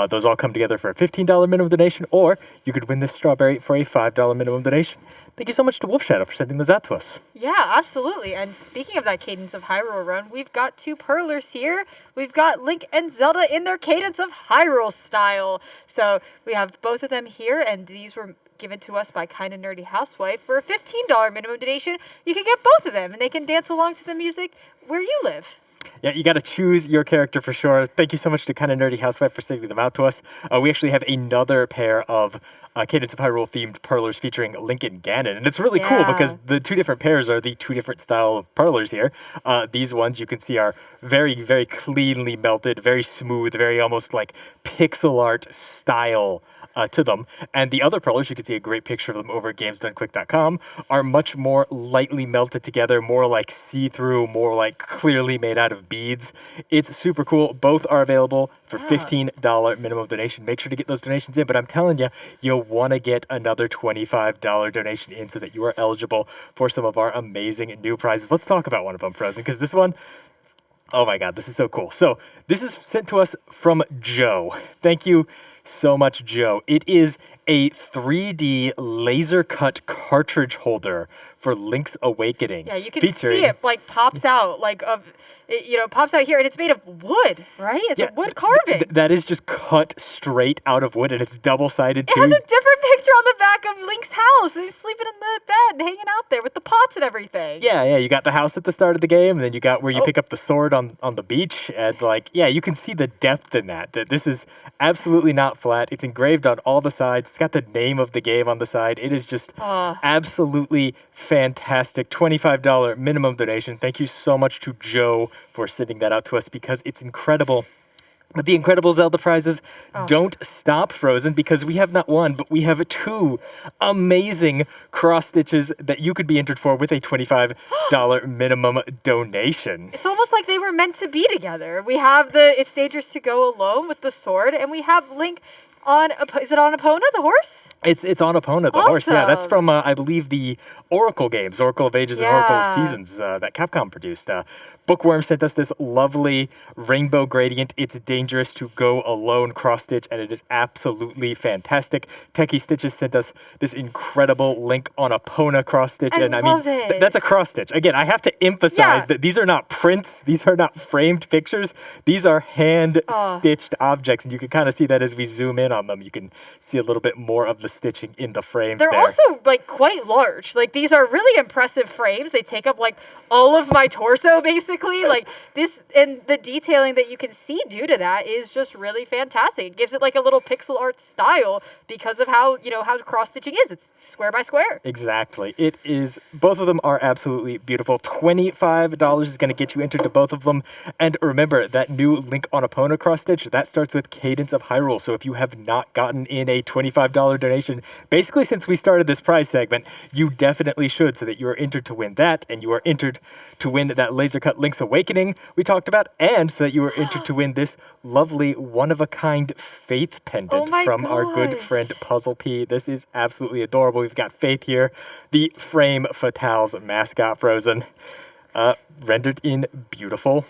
Those all come together for a $15 minimum donation, or you could win this strawberry for a $5 minimum donation. Thank you so much to Wolf Shadow for sending those out to us. Yeah, absolutely. And speaking of that Cadence of Hyrule run, we've got two Perlers here. We've got Link and Zelda in their Cadence of Hyrule style. So we have both of them here, and these were given to us by Kinda Nerdy Housewife for a $15 minimum donation. You can get both of them, and they can dance along to the music where you live. Yeah, you got to choose your character for sure. Thank you so much to Kinda Nerdy Housewife for sending them out to us. We actually have another pair of Cadence of Hyrule themed Perlers featuring Link and Ganon. And it's really cool because the two different pairs are the two different style of Perlers here. These ones you can see are very, very cleanly melted, very smooth, very almost like pixel art style to them. And the other Perlers, you can see a great picture of them over at gamesdonequick.com, are much more lightly melted together, more like see-through, more like clearly made out of beads. It's super cool. Both are available for $15 minimum donation. Make sure to get those donations in, but I'm telling you, you'll want to get another $25 donation in so that you are eligible for some of our amazing new prizes. Let's talk about one of them, Frozen, because this one, oh my God, this is so cool. So this is sent to us from Joe. Thank you so much, Joe. It is a 3D laser cut cartridge holder for Link's Awakening. Yeah, you can see it pops out pops out here, and it's made of wood, right? It's a wood carving. That is just cut straight out of wood, and it's double-sided too. It has a different picture on the back of Link's house. They're sleeping in the bed, hanging out there with the pots and everything. Yeah, you got the house at the start of the game, and then you got where you pick up the sword on the beach, and you can see the depth in that. That this is absolutely not flat. It's engraved on all the sides. It's got the name of the game on the side. It is just absolutely fantastic. $25 minimum donation. Thank you so much to Joe for sending that out to us because it's incredible. But the incredible Zelda prizes don't stop, Frozen, because we have not one, but we have two amazing cross stitches that you could be entered for with a $25 minimum donation. It's almost like they were meant to be together. We have the It's Dangerous to Go Alone with the sword, and we have Link on, is it on Epona, the horse? It's on Epona, the horse. Yeah, that's from, I believe, the Oracle games, Oracle of Ages and Oracle of Seasons that Capcom produced. Bookworm sent us this lovely rainbow gradient. It's Dangerous to Go Alone cross-stitch, and it is absolutely fantastic. Techie Stitches sent us this incredible Link on Epona cross-stitch. I love it. That's a cross-stitch. Again, I have to emphasize that these are not prints. These are not framed pictures. These are hand-stitched objects, and you can kind of see that as we zoom in on them. You can see a little bit more of the stitching in the frames. They're also quite large. These are really impressive frames. They take up all of my torso basically. perfectly. Like this, and the detailing that you can see due to that is just really fantastic. It gives it like a little pixel art style because of how how cross stitching is. It's square by square. Exactly. It is. Both of them are absolutely beautiful. $25 is going to get you into both of them. And remember, that new Link on Epona cross stitch, that starts with Cadence of Hyrule. So if you have not gotten in a $25 donation, basically since we started this prize segment, you definitely should, so that you are entered to win that, and you are entered to win that laser cut Link's Awakening we talked about, and so that you are entered to win this lovely one-of-a-kind Faith pendant from our good friend Puzzle P. This is absolutely adorable. We've got Faith here, the Frame Fatales mascot, Frozen, rendered in beautiful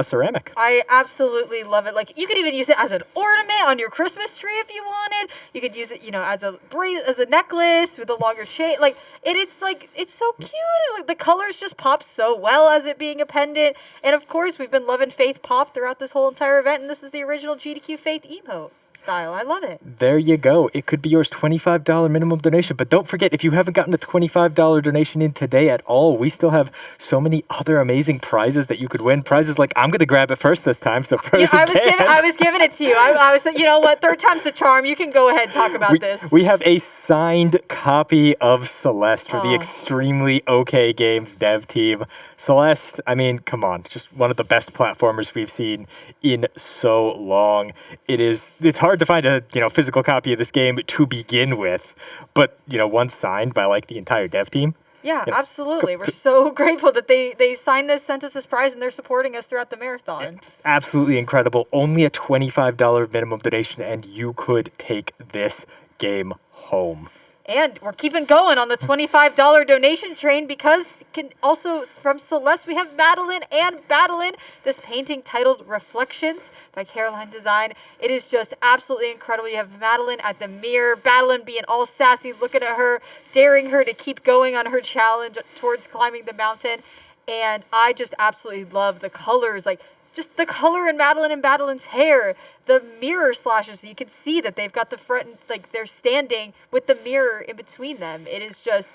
ceramic. I absolutely love it. Like, you could even use it as an ornament on your Christmas tree if you wanted. You could use it, as a necklace with a longer chain. Like, it's so cute. Like, the colors just pop so well as it being a pendant. And of course, we've been loving Faith Pop throughout this whole entire event, and this is the original GDQ Faith emote style. I love it. There you go. It could be yours, $25 minimum donation. But don't forget, if you haven't gotten a $25 donation in today at all, we still have so many other amazing prizes that you could win. Prizes like, I'm going to grab it first this time, so Frozen I was giving it to you. I was, you know what, third time's the charm. You can go ahead and talk about this. We have a signed copy of Celeste for the Extremely OK Games dev team. Celeste, I mean, come on, just one of the best platformers we've seen in so long. It's hard to find a physical copy of this game to begin with, but one signed by like the entire dev team. Yeah, absolutely. We're so grateful that they signed this, sent us this prize, and they're supporting us throughout the marathon. It's absolutely incredible. Only a $25 minimum donation, and you could take this game home. And we're keeping going on the $25 donation train because also from Celeste, we have Madeline and Badeline, this painting titled Reflections by Caroline Design. It is just absolutely incredible. You have Madeline at the mirror, Badeline being all sassy, looking at her, daring her to keep going on her challenge towards climbing the mountain. And I just absolutely love the colors, like just the color in Madeline and Badeline's hair, the mirror slashes. You can see that they've got the front, like they're standing with the mirror in between them. It is just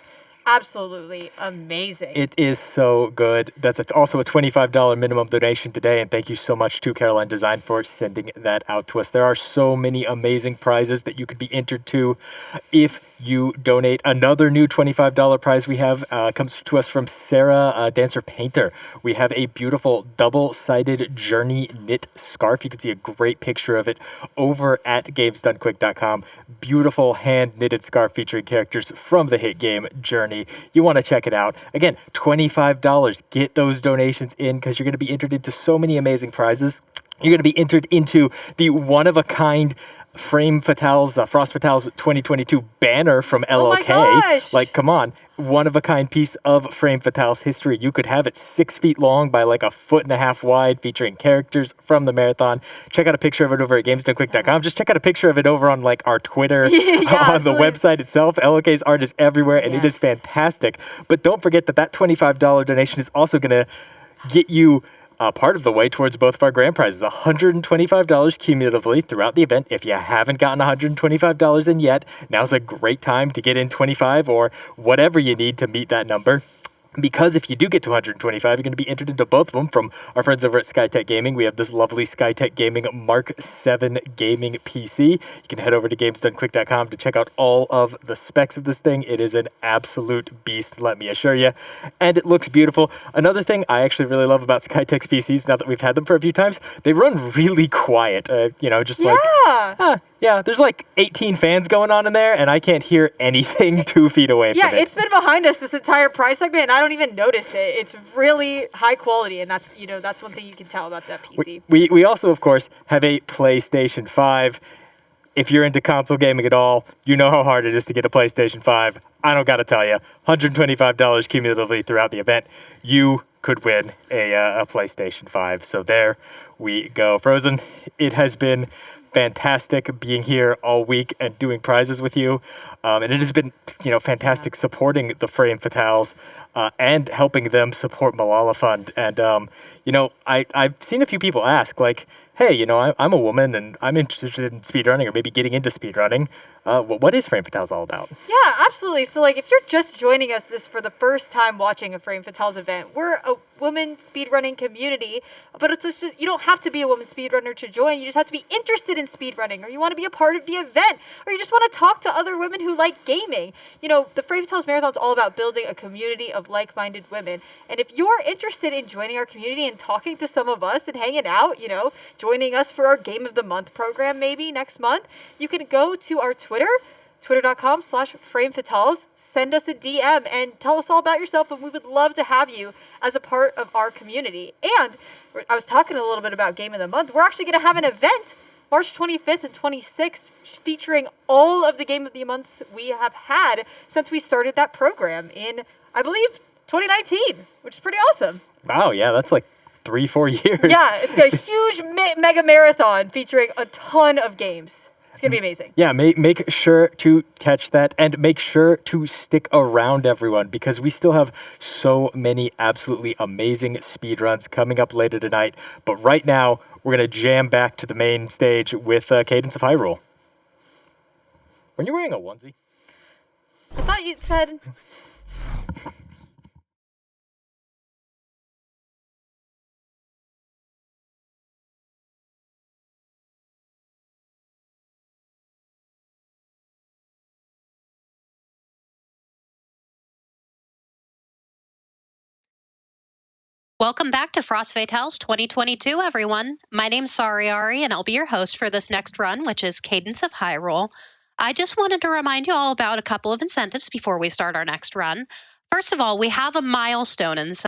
absolutely amazing. It is so good. That's also a $25 minimum donation today, and thank you so much to Caroline Design for sending that out to us. There are so many amazing prizes that you could be entered to if you donate. Another new $25 prize we have comes to us from Sarah Dancer Painter. We have a beautiful double-sided Journey knit scarf. You can see a great picture of it over at gamesdonequick.com. Beautiful hand-knitted scarf featuring characters from the hit game Journey. You want to check it out. Again, $25. Get those donations in because you're going to be entered into so many amazing prizes. You're going to be entered into the one-of-a-kind Frame Fatales, Frost Fatales 2022 banner from LLK. Oh my gosh. Like, come on. One-of-a-kind piece of Frame Fatales history. You could have it 6 feet long by like 1.5 feet wide, featuring characters from the marathon. Check out a picture of it over at gamesdonequick.com. Just check out a picture of it over on like our Twitter, on the website itself. LLK's art is everywhere, and it is fantastic. But don't forget that $25 donation is also going to get you part of the way towards both of our grand prizes. $125 cumulatively throughout the event. If you haven't gotten $125 in yet, now's a great time to get in 25 or whatever you need to meet that number. Because if you do get to 125, you're going to be entered into both of them from our friends over at SkyTech Gaming. We have this lovely SkyTech Gaming Mark 7 gaming PC. You can head over to gamesdonequick.com to check out all of the specs of this thing. It is an absolute beast, let me assure you. And it looks beautiful. Another thing I actually really love about SkyTech's PCs, now that we've had them for a few times, they run really quiet. There's like 18 fans going on in there, and I can't hear anything 2 feet away from it. Yeah, it's been behind us this entire prize segment, and I don't even notice it. It's really high quality, and that's one thing you can tell about that PC. We also, of course, have a PlayStation 5. If you're into console gaming at all, you know how hard it is to get a PlayStation 5. I don't got to tell you, $125 cumulatively throughout the event, you could win a PlayStation 5. So there we go. Frozen, it has been fantastic being here all week and doing prizes with you. And it has been, fantastic supporting the Frame Fatales and helping them support Malala Fund. And, I've seen a few people ask, like, hey, I'm a woman and I'm interested in speedrunning or maybe getting into speedrunning. What is Frame Fatales all about? Yeah, absolutely. So, like, if you're just joining us this for the first time watching a Frame Fatales event, we're a woman speedrunning community, but it's just, you don't have to be a woman speedrunner to join. You just have to be interested in speedrunning, or you want to be a part of the event, or you just want to talk to other women who like gaming. The Frame Fatales Marathon is all about building a community of like-minded women. And if you're interested in joining our community and talking to some of us and hanging out, joining us for our Game of the Month program maybe next month, you can go to our Twitter, twitter.com/framefatales, send us a DM and tell us all about yourself, and we would love to have you as a part of our community. And I was talking a little bit about Game of the Month. We're actually going to have an event March 25th and 26th featuring all of the Game of the Months we have had since we started that program in, I believe, 2019, which is pretty awesome. Wow, yeah, that's like 3-4 years. Yeah, it's got a huge mega marathon featuring a ton of games. It's going to be amazing. Yeah, make sure to catch that and make sure to stick around, everyone, because we still have so many absolutely amazing speedruns coming up later tonight. But right now, we're going to jam back to the main stage with Cadence of Hyrule. Were you wearing a onesie? I thought you said... Welcome back to Frost Fatales 2022, everyone. My name's Sorryari, and I'll be your host for this next run, which is Cadence of Hyrule. I just wanted to remind you all about a couple of incentives before we start our next run. First of all, we have a milestone incentive.